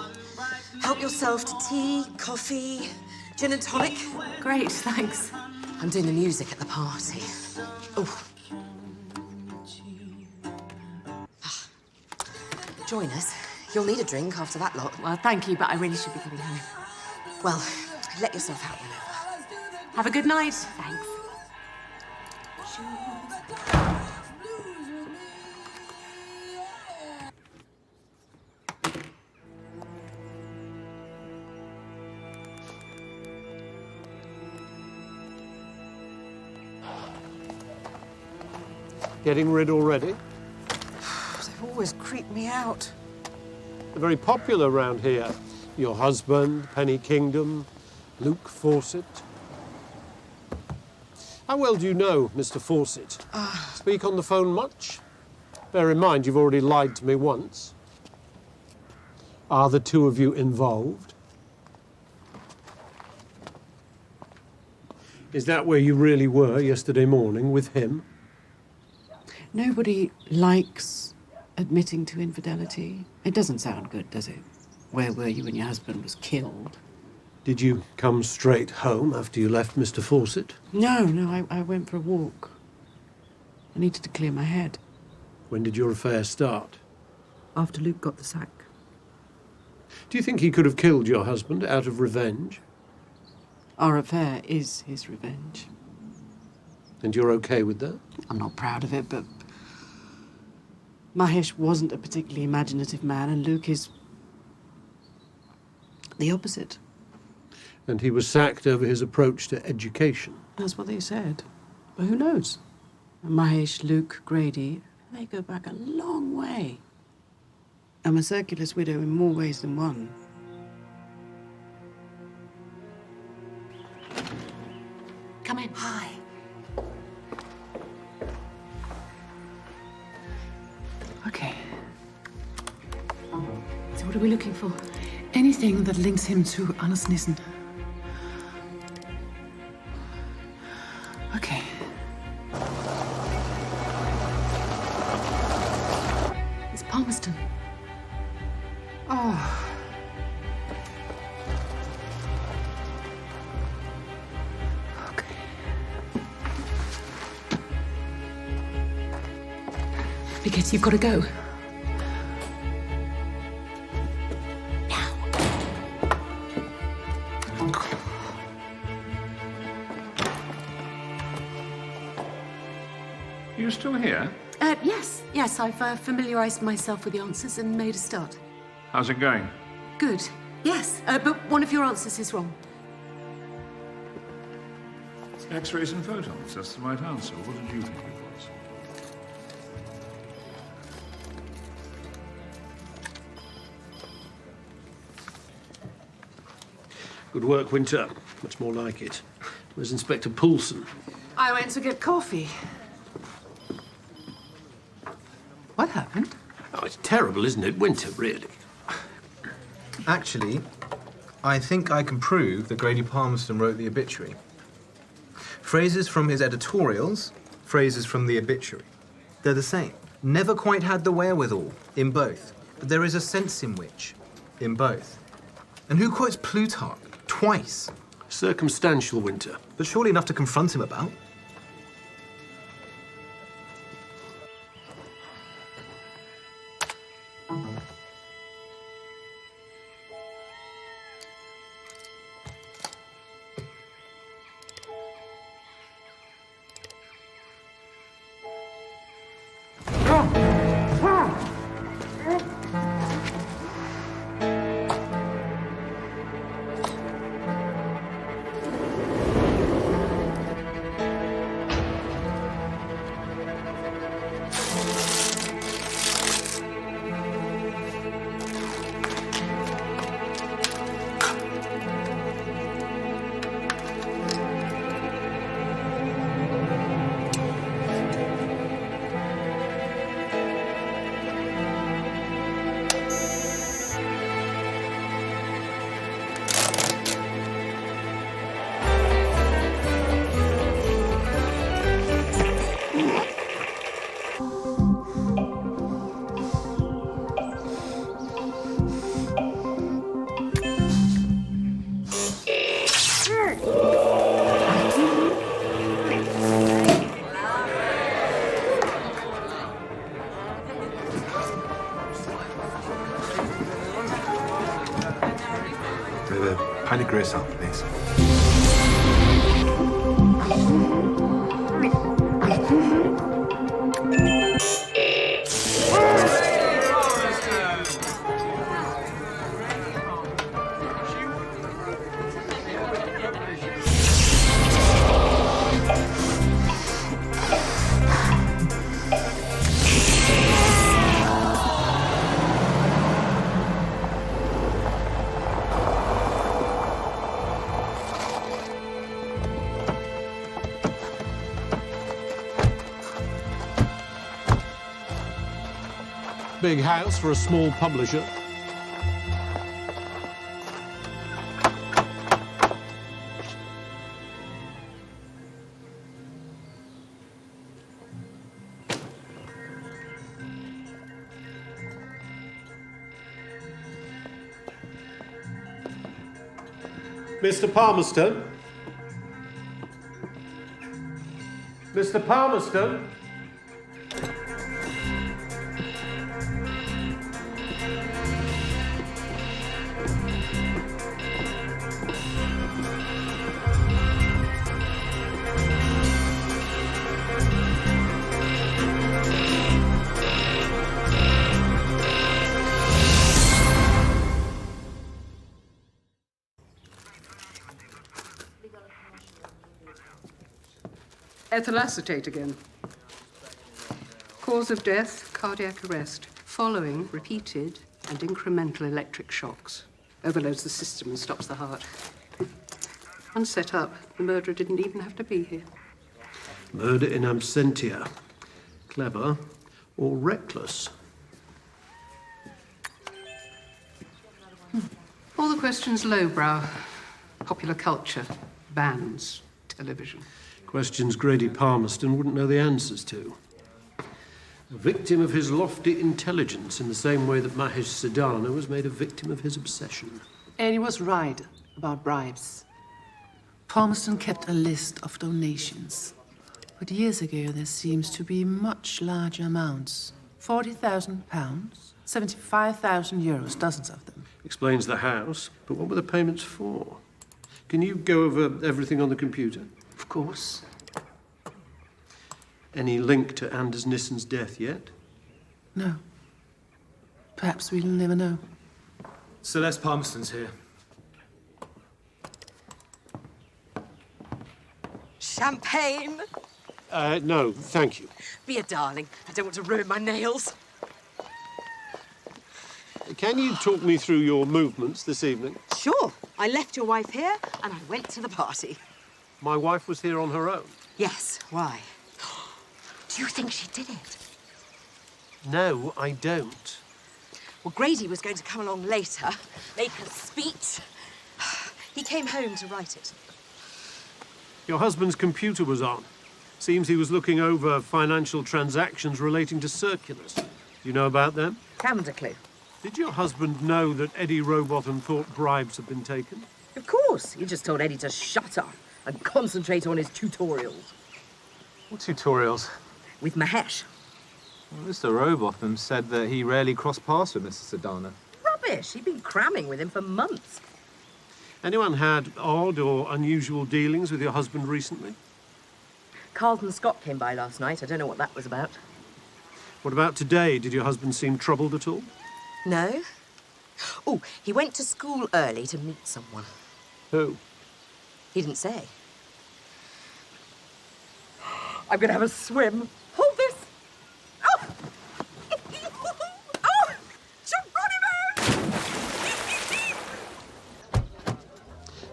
Help yourself to tea, coffee, gin and tonic. Great, thanks. I'm doing the music at the party. Oh. Join us. You'll need a drink after that lot. Well, thank you, but I really should be getting home. Well, let yourself out whenever. Have a good night. Thanks. Getting rid already? They've always creeped me out. They're very popular around here. Your husband, Penny Kingdom, Luke Fawcett. How well do you know Mr. Fawcett? Speak on the phone much? Bear in mind, you've already lied to me once. Are the two of you involved? Is that where you really were yesterday morning, with him? Nobody likes admitting to infidelity. It doesn't sound good, does it? Where were you when your husband was killed? Did you come straight home after you left Mr. Fawcett? No, I went for a walk. I needed to clear my head. When did your affair start? After Luke got the sack. Do you think he could have killed your husband out of revenge? Our affair is his revenge. And you're okay with that? I'm not proud of it, but Mahesh wasn't a particularly imaginative man, and Luke is the opposite. And he was sacked over his approach to education. That's what they said. But who knows? Mahesh, Luke, Grady, they go back a long way. I'm a circulus widow in more ways than one. Come in. Hi. Okay. So what are we looking for? Anything that links him to Anders Nissen. Okay. It's Palmerston. Oh. Okay. Because you've got to go. You still here? Yes, I've familiarised myself with the answers and made a start. How's it going? Good. Yes, but one of your answers is wrong. X-rays and photons, that's the right answer. What did you think it was? Good work, Winter. Much more like it. Where's Inspector Poulsen? I went to get coffee. What happened? Oh, it's terrible, isn't it? Winter, really. Actually, I think I can prove that Grady Palmerston wrote the obituary. Phrases from his editorials, phrases from the obituary. They're the same. Never quite had the wherewithal in both. But there is a sense in which, in both. And who quotes Plutarch twice? Circumstantial, Winter. But surely enough to confront him about. Pint of grace out, please. Big house for a small publisher. Mr. Palmerston? Mr. Palmerston? Ethyl acetate again. Cause of death, cardiac arrest, following repeated and incremental electric shocks. Overloads the system and stops the heart. Once set up, the murderer didn't even have to be here. Murder in absentia. Clever or reckless? All the questions lowbrow. Popular culture, bands, television. Questions Grady Palmerston wouldn't know the answers to. A victim of his lofty intelligence in the same way that Mahesh Siddhana was made a victim of his obsession. And he was right about bribes. Palmerston kept a list of donations. But years ago, there seems to be much larger amounts. £40,000, 75,000 euros, dozens of them. Explains the house, but what were the payments for? Can you go over everything on the computer? Of course. Any link to Anders Nissen's death yet? No. Perhaps we'll never know. Celeste Palmerston's here. Champagne? No, thank you. Be a darling. I don't want to ruin my nails. Can you talk me through your movements this evening? Sure. I left your wife here and I went to the party. My wife was here on her own. Yes. Why? Do you think she did it? No, I don't. Well, Grady was going to come along later, make a speech. He came home to write it. Your husband's computer was on. Seems he was looking over financial transactions relating to circulars. You know about them? Haven't a clue. Did your husband know that Eddie Rowbotham thought bribes had been taken? Of course. He just told Eddie to shut up and concentrate on his tutorials. What tutorials? With Mahesh. Well, Mr. Rowbotham said that he rarely crossed paths with Mr. Siddhana. Rubbish. He'd been cramming with him for months. Anyone had odd or unusual dealings with your husband recently? Carlton Scott came by last night. I don't know what that was about. What about today? Did your husband seem troubled at all? No. Oh, he went to school early to meet someone. Who? He didn't say. I'm going to have a swim. Hold this. Oh! Oh!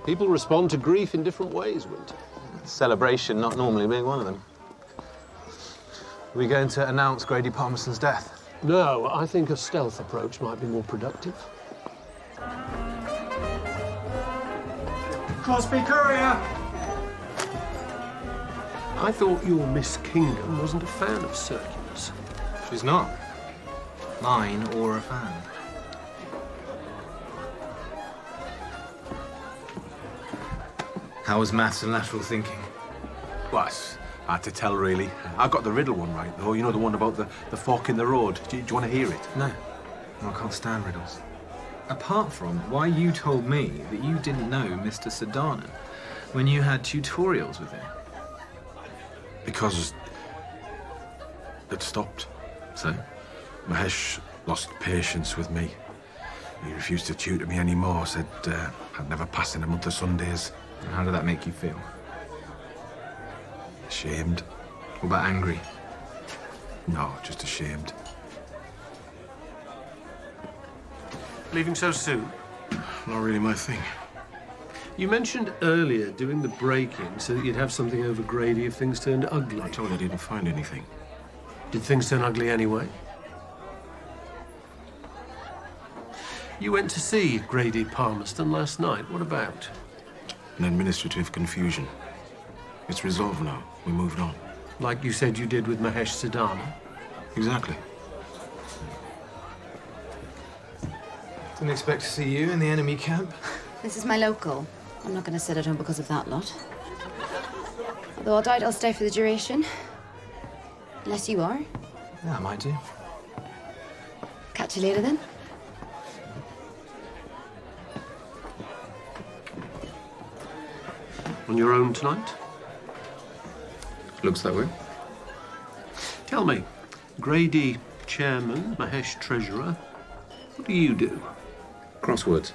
People respond to grief in different ways, Winter. Celebration not normally being one of them. Are we going to announce Grady Palmerston's death? No, I think a stealth approach might be more productive. Crosby Courier! I thought your Miss Kingdom wasn't a fan of circulars. She's not. Mine or a fan. How was maths and lateral thinking? Well, it's hard to tell, really. I got the riddle one right, though. You know, the one about the fork in the road. Do you want to hear it? No. I can't stand riddles. Apart from why you told me that you didn't know Mr. Siddhana when you had tutorials with him. Because it stopped. So? Mahesh lost patience with me. He refused to tutor me anymore, said I'd never pass in a month of Sundays. And how did that make you feel? Ashamed. What about angry? No, just ashamed. Leaving so soon? Not really my thing. You mentioned earlier doing the break-in so that you'd have something over Grady if things turned ugly. I told you I didn't find anything. Did things turn ugly anyway? You went to see Grady Palmerston last night. What about? An administrative confusion. It's resolved now. We moved on. Like you said you did with Mahesh Siddhana? Exactly. Didn't expect to see you in the enemy camp. This is my local. I'm not going to sit at home because of that lot. Although I doubt I'll stay for the duration. Unless you are. Yeah, I might do. Catch you later then. On your own tonight? Looks that way. Tell me, Grady chairman, Mahesh treasurer, what do you do? Crosswords.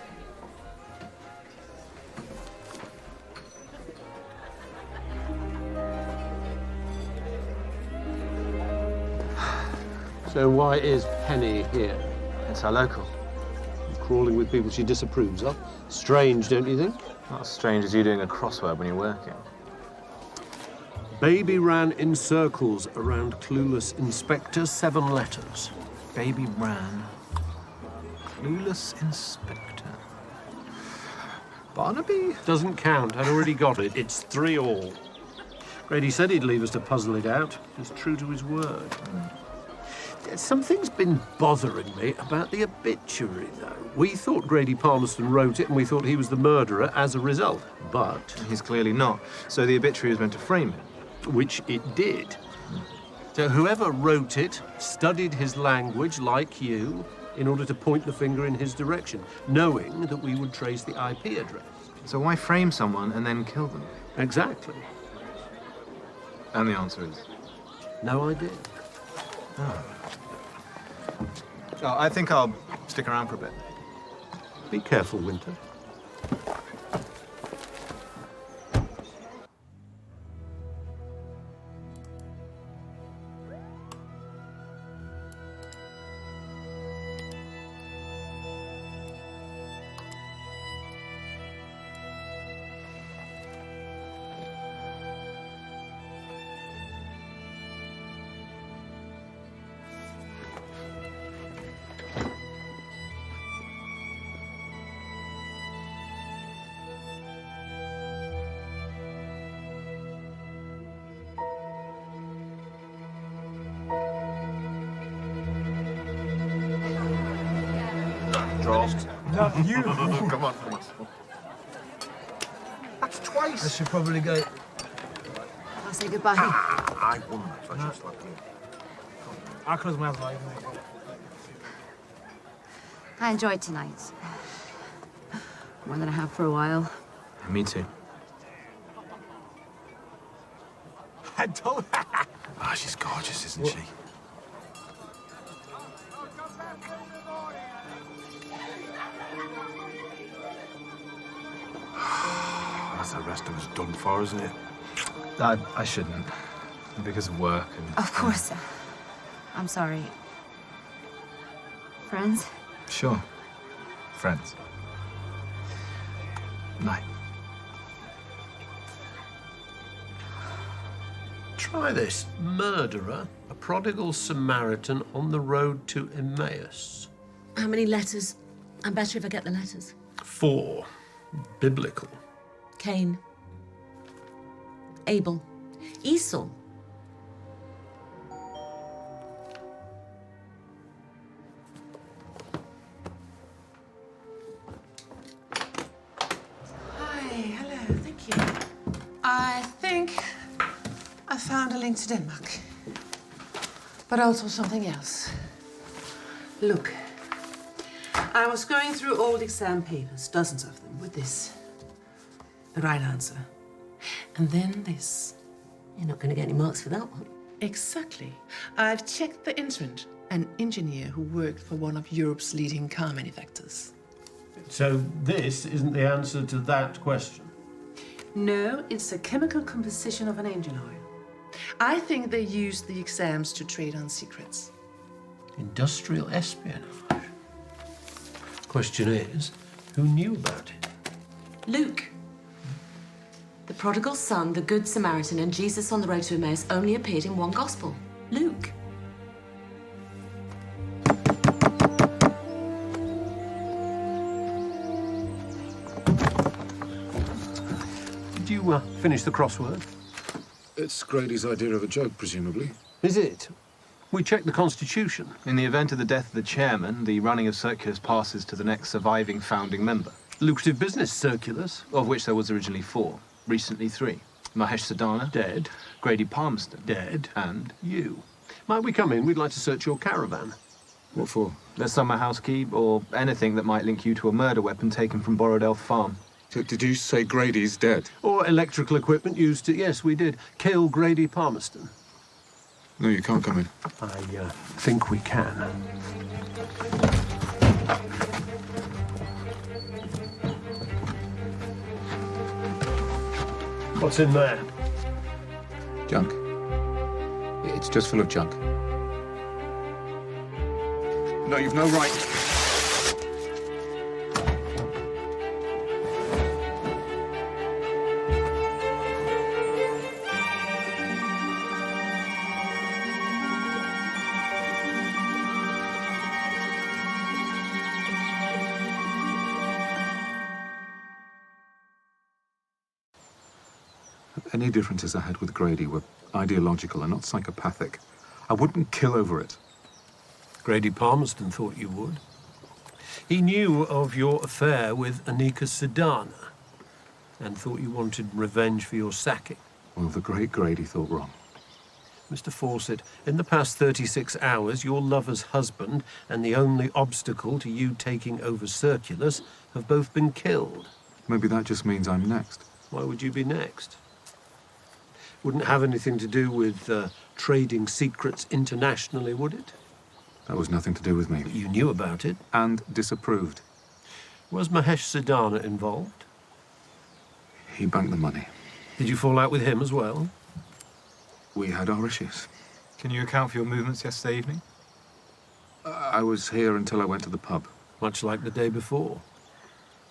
So why is Penny here? It's our local. Crawling with people she disapproves of? Strange, don't you think? Not as strange as you doing a crossword when you're working. Baby ran in circles around clueless inspector, 7 letters. Baby ran. Clueless inspector. Barnaby? Doesn't count. I'd already got it. It's 3-all. Grady said he'd leave us to puzzle it out. He's true to his word. Something's been bothering me about the obituary, though. We thought Grady Palmerston wrote it, and we thought he was the murderer as a result. But he's clearly not. So the obituary was meant to frame him. Which it did. So whoever wrote it studied his language, like you, in order to point the finger in his direction, knowing that we would trace the IP address. So why frame someone and then kill them? Exactly. And the answer is? No idea. Oh. Oh, I think I'll stick around for a bit. Be careful, Winter. lost. Not you. Come on. That's twice. I should probably go. I'll say goodbye. I won that, so I should slap you. I'll close my eyes like I enjoyed tonight. More than I have for a while. Me too. I don't. Ah, she's gorgeous, isn't she? That's the rest of us done for, isn't it? I shouldn't. Because of work and... Of course. I'm sorry. Friends? Sure. Friends. Night. Try this. Murderer, a prodigal Samaritan on the road to Emmaus. How many letters? I'm better if I get the letters. 4. Biblical. Cain. Abel. Esau. Hi, hello, thank you. I think I found a link to Denmark. But also something else. Look, I was going through old exam papers, dozens of them, with this. The right answer. And then this. You're not going to get any marks for that one. Exactly. I've checked the entrant, an engineer who worked for one of Europe's leading car manufacturers. So this isn't the answer to that question? No, it's a chemical composition of an engine oil. I think they used the exams to trade on secrets. Industrial espionage. Question is, who knew about it? Luke. The prodigal son, the good Samaritan, and Jesus on the road to Emmaus only appeared in one gospel. Luke. Did you finish the crossword? It's Grady's idea of a joke, presumably. Is it? We checked the Constitution. In the event of the death of the chairman, the running of Circulus passes to the next surviving founding member. Lucrative business, Circulus. Of which there was originally 4. Recently 3. Mahesh Siddhana. Dead. Grady Palmerston. Dead. And you. Might we come in? We'd like to search your caravan. What for? The summer house key, or anything that might link you to a murder weapon taken from Borrowed Elf Farm. Did you say Grady's dead? Or electrical equipment used to, yes, we did, kill Grady Palmerston. No, you can't come in. I think we can. What's in there? Junk. It's just full of junk. No, you've no right. Any differences I had with Grady were ideological and not psychopathic. I wouldn't kill over it. Grady Palmerston thought you would. He knew of your affair with Anika Siddhana and thought you wanted revenge for your sacking. Well, the great Grady thought wrong. Mr. Fawcett, in the past 36 hours, your lover's husband and the only obstacle to you taking over Circulus have both been killed. Maybe that just means I'm next. Why would you be next? Wouldn't have anything to do with trading secrets internationally, would it? That was nothing to do with me. But you knew about it. And disapproved. Was Mahesh Siddhana involved? He banked the money. Did you fall out with him as well? We had our issues. Can you account for your movements yesterday evening? I was here until I went to the pub. Much like the day before.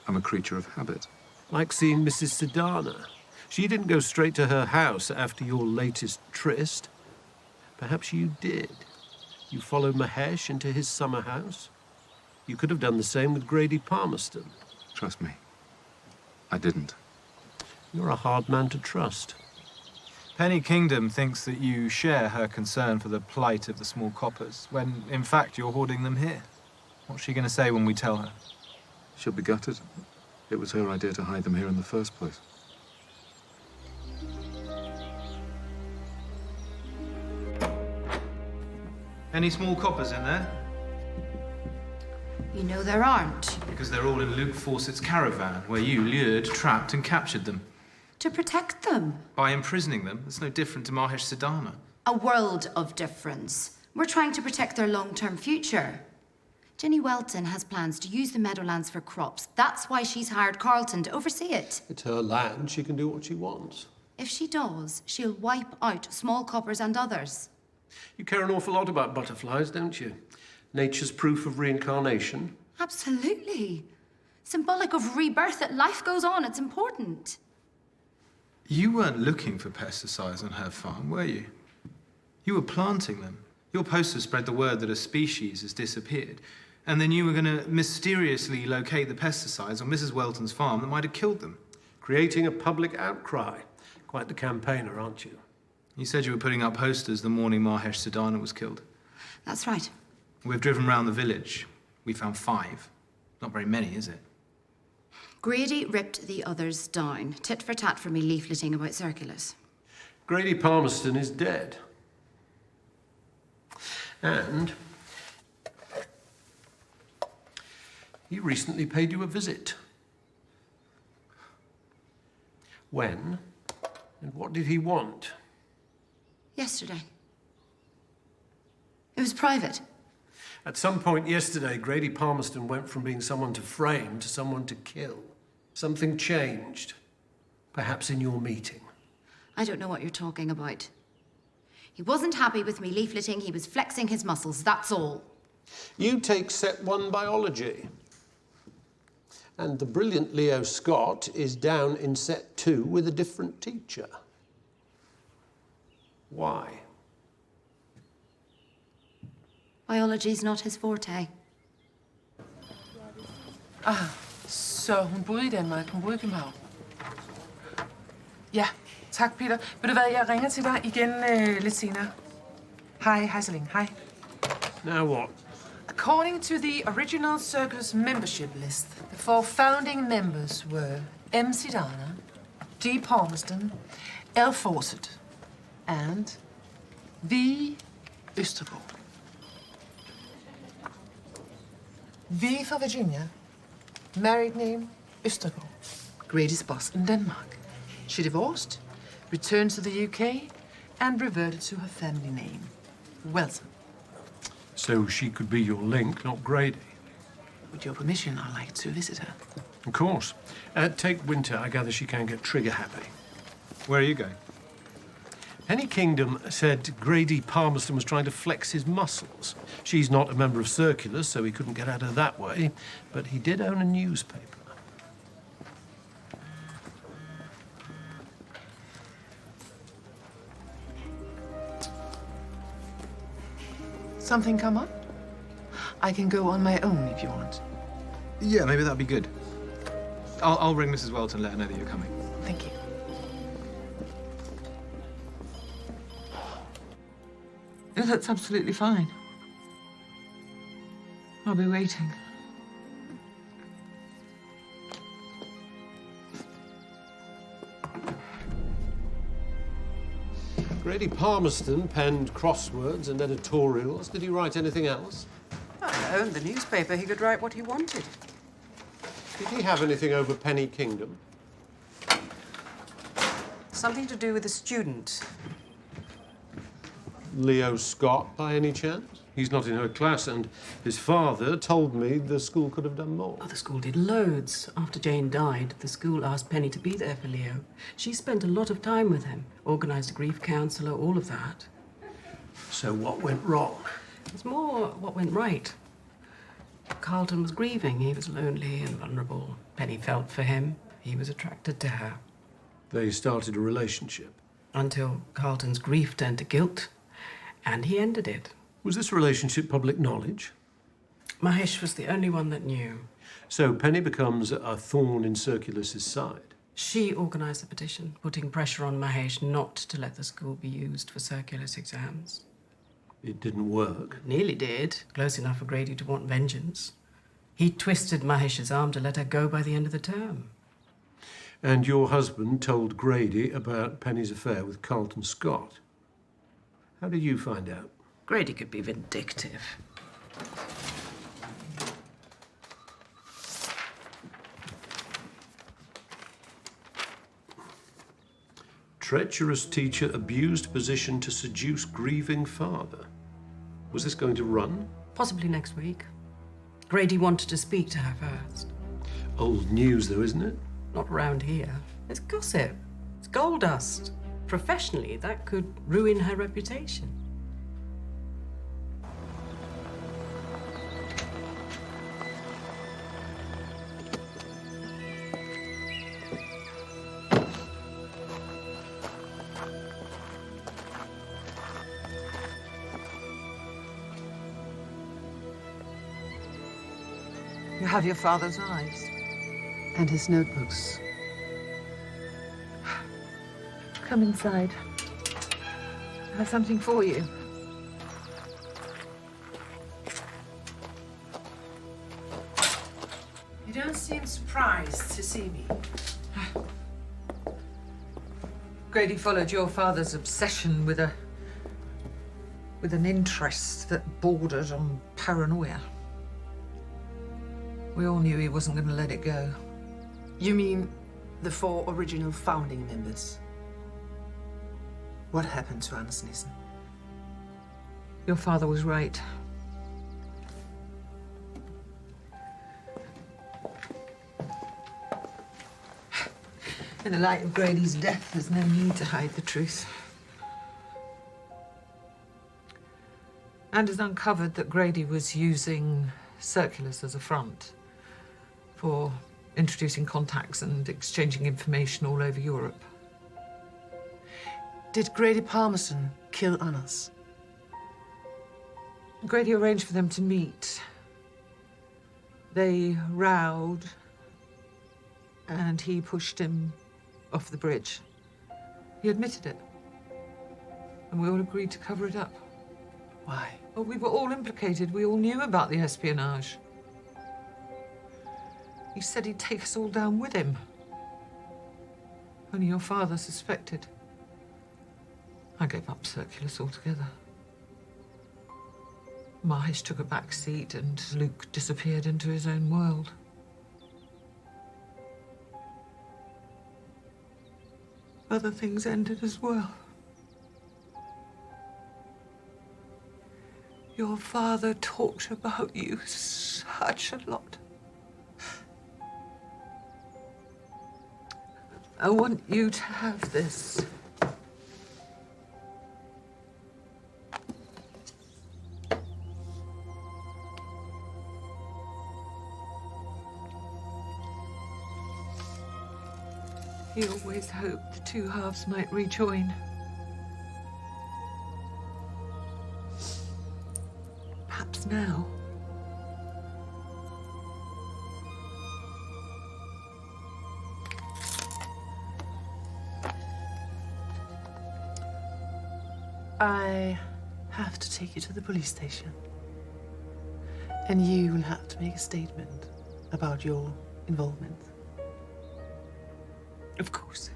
I'm a creature of habit. Like seeing Mrs. Siddhana. She didn't go straight to her house after your latest tryst. Perhaps you did. You followed Mahesh into his summer house. You could have done the same with Grady Palmerston. Trust me, I didn't. You're a hard man to trust. Penny Kingdom thinks that you share her concern for the plight of the small coppers, when, in fact, you're hoarding them here. What's she going to say when we tell her? She'll be gutted. It was her idea to hide them here in the first place. Any small coppers in there? You know there aren't. Because they're all in Luke Fawcett's caravan, where you lured, trapped, and captured them. To protect them. By imprisoning them, it's no different to Mahesh Siddhana. A world of difference. We're trying to protect their long-term future. Jenny Welton has plans to use the meadowlands for crops. That's why she's hired Carlton to oversee it. It's her land. She can do what she wants. If she does, she'll wipe out small coppers and others. You care an awful lot about butterflies, don't you? Nature's proof of reincarnation. Absolutely. Symbolic of rebirth, that life goes on. It's important. You weren't looking for pesticides on her farm, were you? You were planting them. Your posters spread the word that a species has disappeared. And then you were going to mysteriously locate the pesticides on Mrs. Welton's farm that might have killed them. Creating a public outcry. Quite the campaigner, aren't you? You said you were putting up posters the morning Mahesh Siddhana was killed. That's right. We've driven round the village. We found 5. Not very many, is it? Grady ripped the others down. Tit for tat for me leafleting about Circulus. Grady Palmerston is dead. And he recently paid you a visit. When and what did he want? Yesterday. It was private. At some point yesterday, Grady Palmerston went from being someone to frame to someone to kill. Something changed. Perhaps in your meeting. I don't know what you're talking about. He wasn't happy with me leafleting. He was flexing his muscles, that's all. You take Set 1 biology. And the brilliant Leo Scott is down in Set 2 with a different teacher. Why? Biology's not his forte. Så hun boede i Danmark. Hun boede i København. Ja, tak Peter. Ved du hvad, jeg ringer til dig igen lidt senere. Hej Celine. Hej. Now what? According to the original circus membership list, the 4 founding members were M. Siddhana, D. Palmerston, L. Fawcett, and V. Østergaard. V for Virginia, married name Østergaard, Grady's boss in Denmark. She divorced, returned to the UK, and reverted to her family name, Welton. So she could be your link, not Grady. With your permission, I'd like to visit her. Of course. Take Winter. I gather she can get trigger happy. Where are you going? Penny Kingdom said Grady Palmerston was trying to flex his muscles. She's not a member of Circulus, so he couldn't get at her that way, but he did own a newspaper. Something come up? I can go on my own if you want. Yeah, maybe that'd be good. I'll ring Mrs. Welton and let her know that you're coming. Thank you. That's absolutely fine. I'll be waiting. Grady Palmerston penned crosswords and editorials. Did he write anything else? I owned the newspaper. He could write what he wanted. Did he have anything over Penny Kingdom? Something to do with a student. Leo Scott, by any chance? He's not in her class, and his father told me the school could have done more. Oh, the school did loads. After Jane died, the school asked Penny to be there for Leo. She spent a lot of time with him, organised a grief counsellor, all of that. So what went wrong? It's more what went right. Carlton was grieving. He was lonely and vulnerable. Penny felt for him. He was attracted to her. They started a relationship. Until Carlton's grief turned to guilt, and he ended it. Was this relationship public knowledge? Mahesh was the only one that knew. So Penny becomes a thorn in Circulus's side. She organised the petition, putting pressure on Mahesh not to let the school be used for Circulus exams. It didn't work. Nearly did. Close enough for Grady to want vengeance. He twisted Mahesh's arm to let her go by the end of the term. And your husband told Grady about Penny's affair with Carlton Scott. How did you find out? Grady could be vindictive. Treacherous teacher abused position to seduce grieving father. Was this going to run? Possibly next week. Grady wanted to speak to her first. Old news, though, isn't it? Not around here. It's gossip. It's gold dust. Professionally, that could ruin her reputation. You have your father's eyes. And his notebooks. Come inside. I have something for you. You don't seem surprised to see me. Grady followed your father's obsession with an interest that bordered on paranoia. We all knew he wasn't going to let it go. You mean the 4 original founding members? What happened to Anders Nissen? Your father was right. In the light of Grady's death, there's no need to hide the truth. Anders uncovered that Grady was using circulars as a front for introducing contacts and exchanging information all over Europe. Did Grady Palmerston kill Anders? Grady arranged for them to meet. They rowed, and he pushed him off the bridge. He admitted it, and we all agreed to cover it up. Why? Well, we were all implicated. We all knew about the espionage. He said he'd take us all down with him. Only your father suspected. I gave up Circulus altogether. Mahesh took a back seat and Luke disappeared into his own world. Other things ended as well. Your father talked about you such a lot. I want you to have this. He always hoped the two halves might rejoin. Perhaps now. I have to take you to the police station. And you will have to make a statement about your involvement. Of course.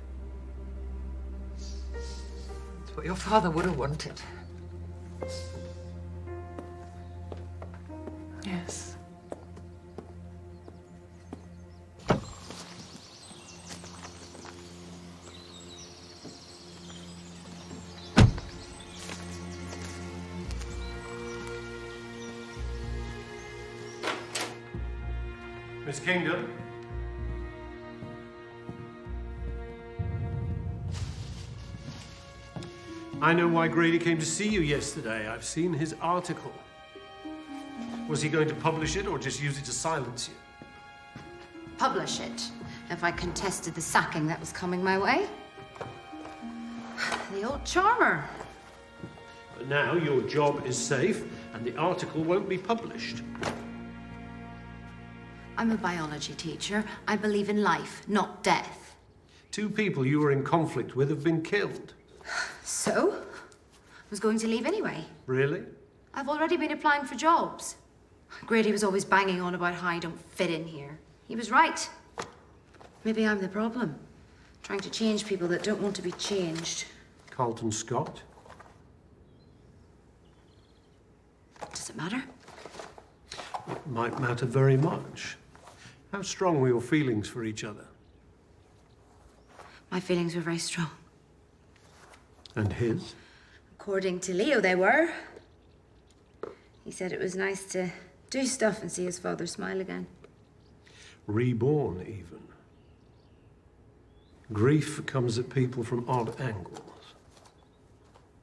That's what your father would have wanted. Yes. Miss Kingdom? I know why Grady came to see you yesterday. I've seen his article. Was he going to publish it or just use it to silence you? Publish it, if I contested the sacking that was coming my way. The old charmer. But now your job is safe and the article won't be published. I'm a biology teacher. I believe in life, not death. 2 people you were in conflict with have been killed. So? I was going to leave anyway. Really? I've already been applying for jobs. Grady was always banging on about how I don't fit in here. He was right. Maybe I'm the problem. Trying to change people that don't want to be changed. Carlton Scott? Does it matter? It might matter very much. How strong were your feelings for each other? My feelings were very strong. And his? According to Leo, they were. He said it was nice to do stuff and see his father smile again. Reborn, even. Grief comes at people from odd angles.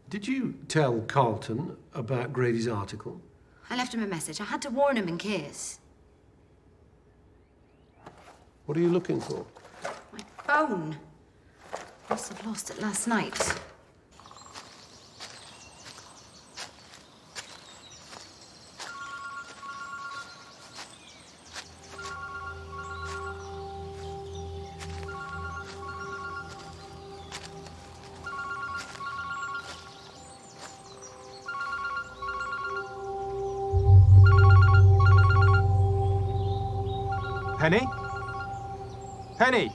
Did you tell Carlton about Grady's article? I left him a message. I had to warn him in case. What are you looking for? My phone. Must have lost it last night. Penny? Penny!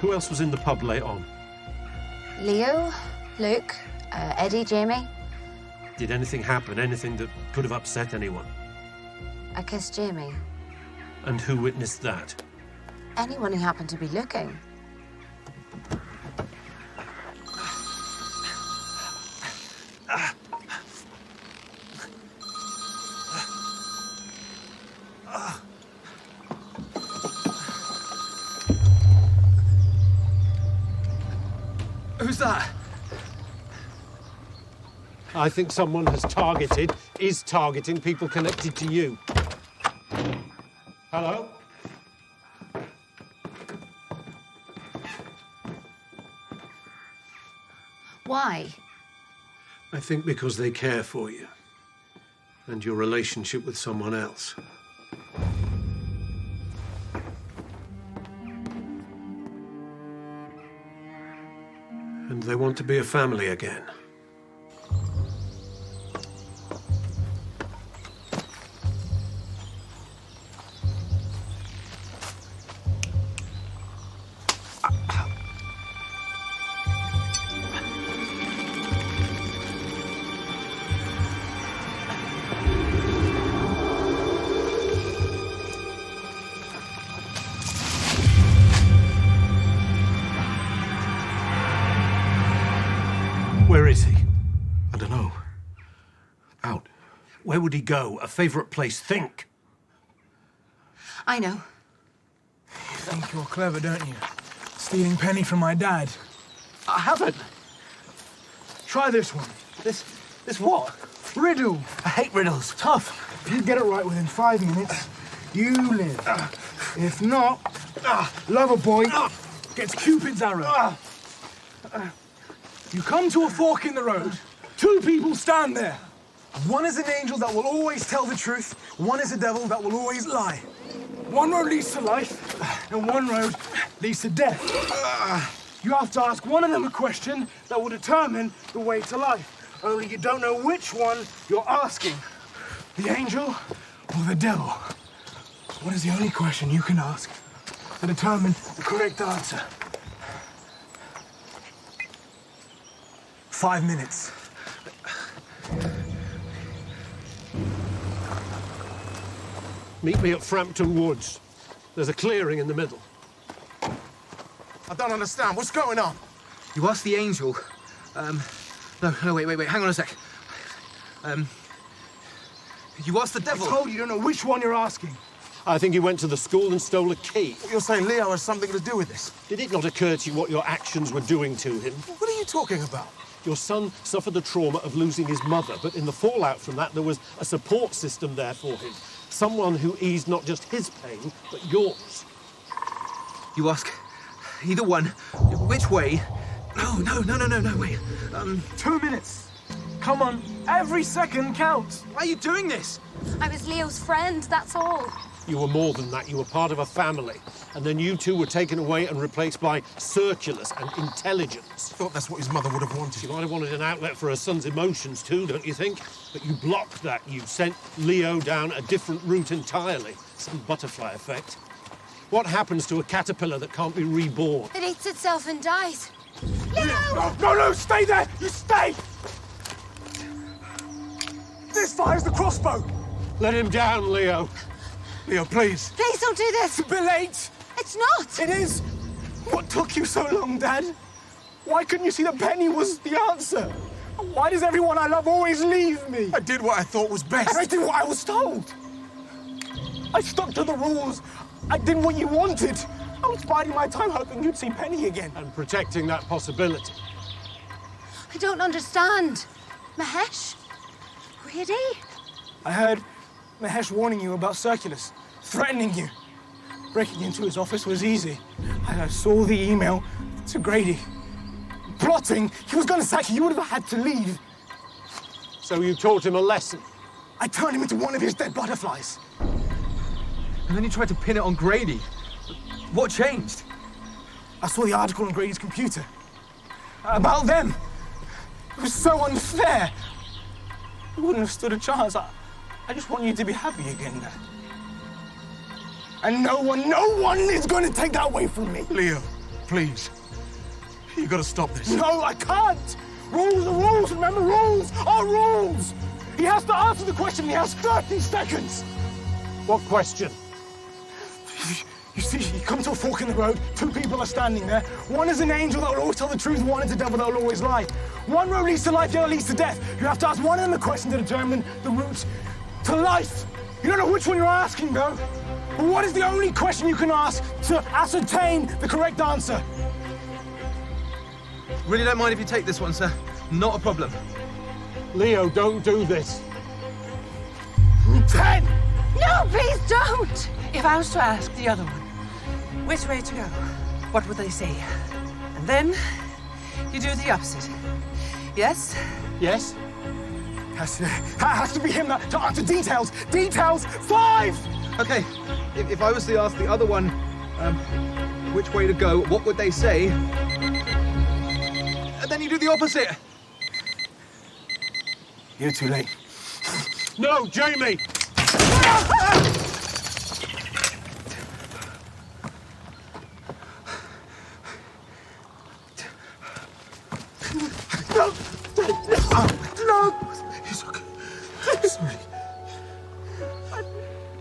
Who else was in the pub late on? Leo, Luke, Eddie, Jamie. Did anything happen? Anything that could have upset anyone? I kissed Jamie. And who witnessed that? Anyone who happened to be looking. Who's that? I think someone is targeting people connected to you. Hello? Why? I think because they care for you and your relationship with someone else. And they want to be a family again. Where is he? I don't know. Out. Where would he go? A favorite place? Think. I know. You think you're clever, don't you? Stealing Penny from my dad. I haven't. Try this one. This what? Riddle. I hate riddles. Tough. If you get it right within 5 minutes, you live. If not, lover boy gets Cupid's arrow. You come to a fork in the road. 2 people stand there. One is an angel that will always tell the truth. One is a devil that will always lie. One road leads to life, and one road leads to death. You have to ask one of them a question that will determine the way to life. Only you don't know which one you're asking. The angel or the devil? What is the only question you can ask to determine the correct answer? 5 minutes. Meet me at Frampton Woods. There's a clearing in the middle. I don't understand. What's going on? You asked the angel. No, wait. Hang on a sec. You asked the devil. I told you don't know which one you're asking. I think he went to the school and stole a key. You're saying Leo has something to do with this? Did it not occur to you what your actions were doing to him? What are you talking about? Your son suffered the trauma of losing his mother, but in the fallout from that, there was a support system there for him. Someone who eased not just his pain, but yours. You ask either one, which way? No, wait. 2 minutes. Come on, every second counts. Why are you doing this? I was Leo's friend, that's all. You were more than that. You were part of a family. And then you two were taken away and replaced by Circulus and intelligence. I thought that's what his mother would have wanted. She might have wanted an outlet for her son's emotions too, don't you think? But you blocked that. You sent Leo down a different route entirely. Some butterfly effect. What happens to a caterpillar that can't be reborn? It eats itself and dies. Leo! No, stay there! You stay! This fires the crossbow! Let him down, Leo. Leo, please. Please don't do this! It's a bit late! It's not! It is! What took you so long, Dad? Why couldn't you see that Penny was the answer? Why does everyone I love always leave me? I did what I thought was best. And I did what I was told. I stuck to the rules. I did what you wanted. I was biding my time hoping you'd see Penny again. And protecting that possibility. I don't understand. Mahesh? Really? I heard Mahesh warning you about Circulus, threatening you. Breaking into his office was easy. I saw the email to Grady. Plotting, he was going to sack you. You would have had to leave. So you taught him a lesson? I turned him into one of his dead butterflies. And then you tried to pin it on Grady. What changed? I saw the article on Grady's computer. About them. It was so unfair. You wouldn't have stood a chance. I just want you to be happy again, Dad. And no one is going to take that away from me. Leo, please. You gotta stop this. No, I can't. Rules are rules. Remember, rules are rules. He has to answer the question. He has 30 seconds. What question? You see, you come to a fork in the road, 2 people are standing there. One is an angel that will always tell the truth, one is a devil that will always lie. One road leads to life, the other leads to death. You have to ask one of them a question to determine the route to life. You don't know which one you're asking, though. But what is the only question you can ask to ascertain the correct answer? Really don't mind if you take this one, sir. Not a problem. Leo, don't do this. 10! No, please don't! If I was to ask the other one which way to go, what would they say? And then you do the opposite. Yes? Yes? Has to be him to answer details. Details 5! Okay, if I was to ask the other one which way to go, what would they say? And then you do the opposite. You're too late. No, Jamie! No! It's okay. Sorry.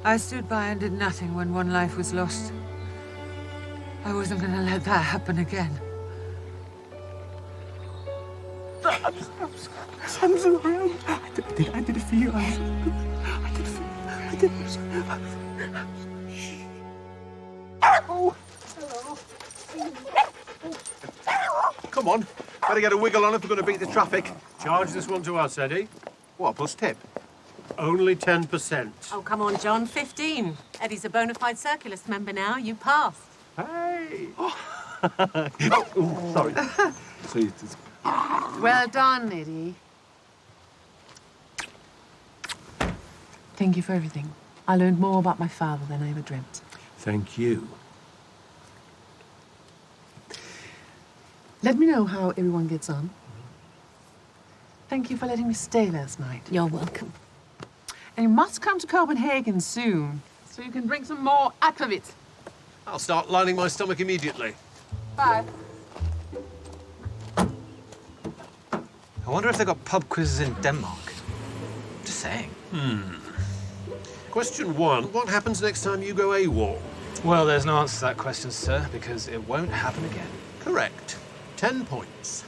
I stood by and did nothing when one life was lost. I wasn't going to let that happen again. I'm sorry. I did it for you. I did it for you. Oh, hello. Come on, better get a wiggle on if we're going to beat the traffic. Charge this one to us, Eddie. What, plus tip? Only 10%. Oh, come on, John, 15. Eddie's a bona fide Circulus member now. You passed. Hey! Oh, sorry. See, Well done, Eddie. Thank you for everything. I learned more about my father than I ever dreamt. Thank you. Let me know how everyone gets on. Thank you for letting me stay last night. You're welcome. And you must come to Copenhagen soon, so you can drink some more aquavit. I'll start lining my stomach immediately. Bye. I wonder if they've got pub quizzes in Denmark. Just saying. Question 1. What happens next time you go AWOL? Well, there's no answer to that question, sir, because it won't happen again. Correct. 10 points.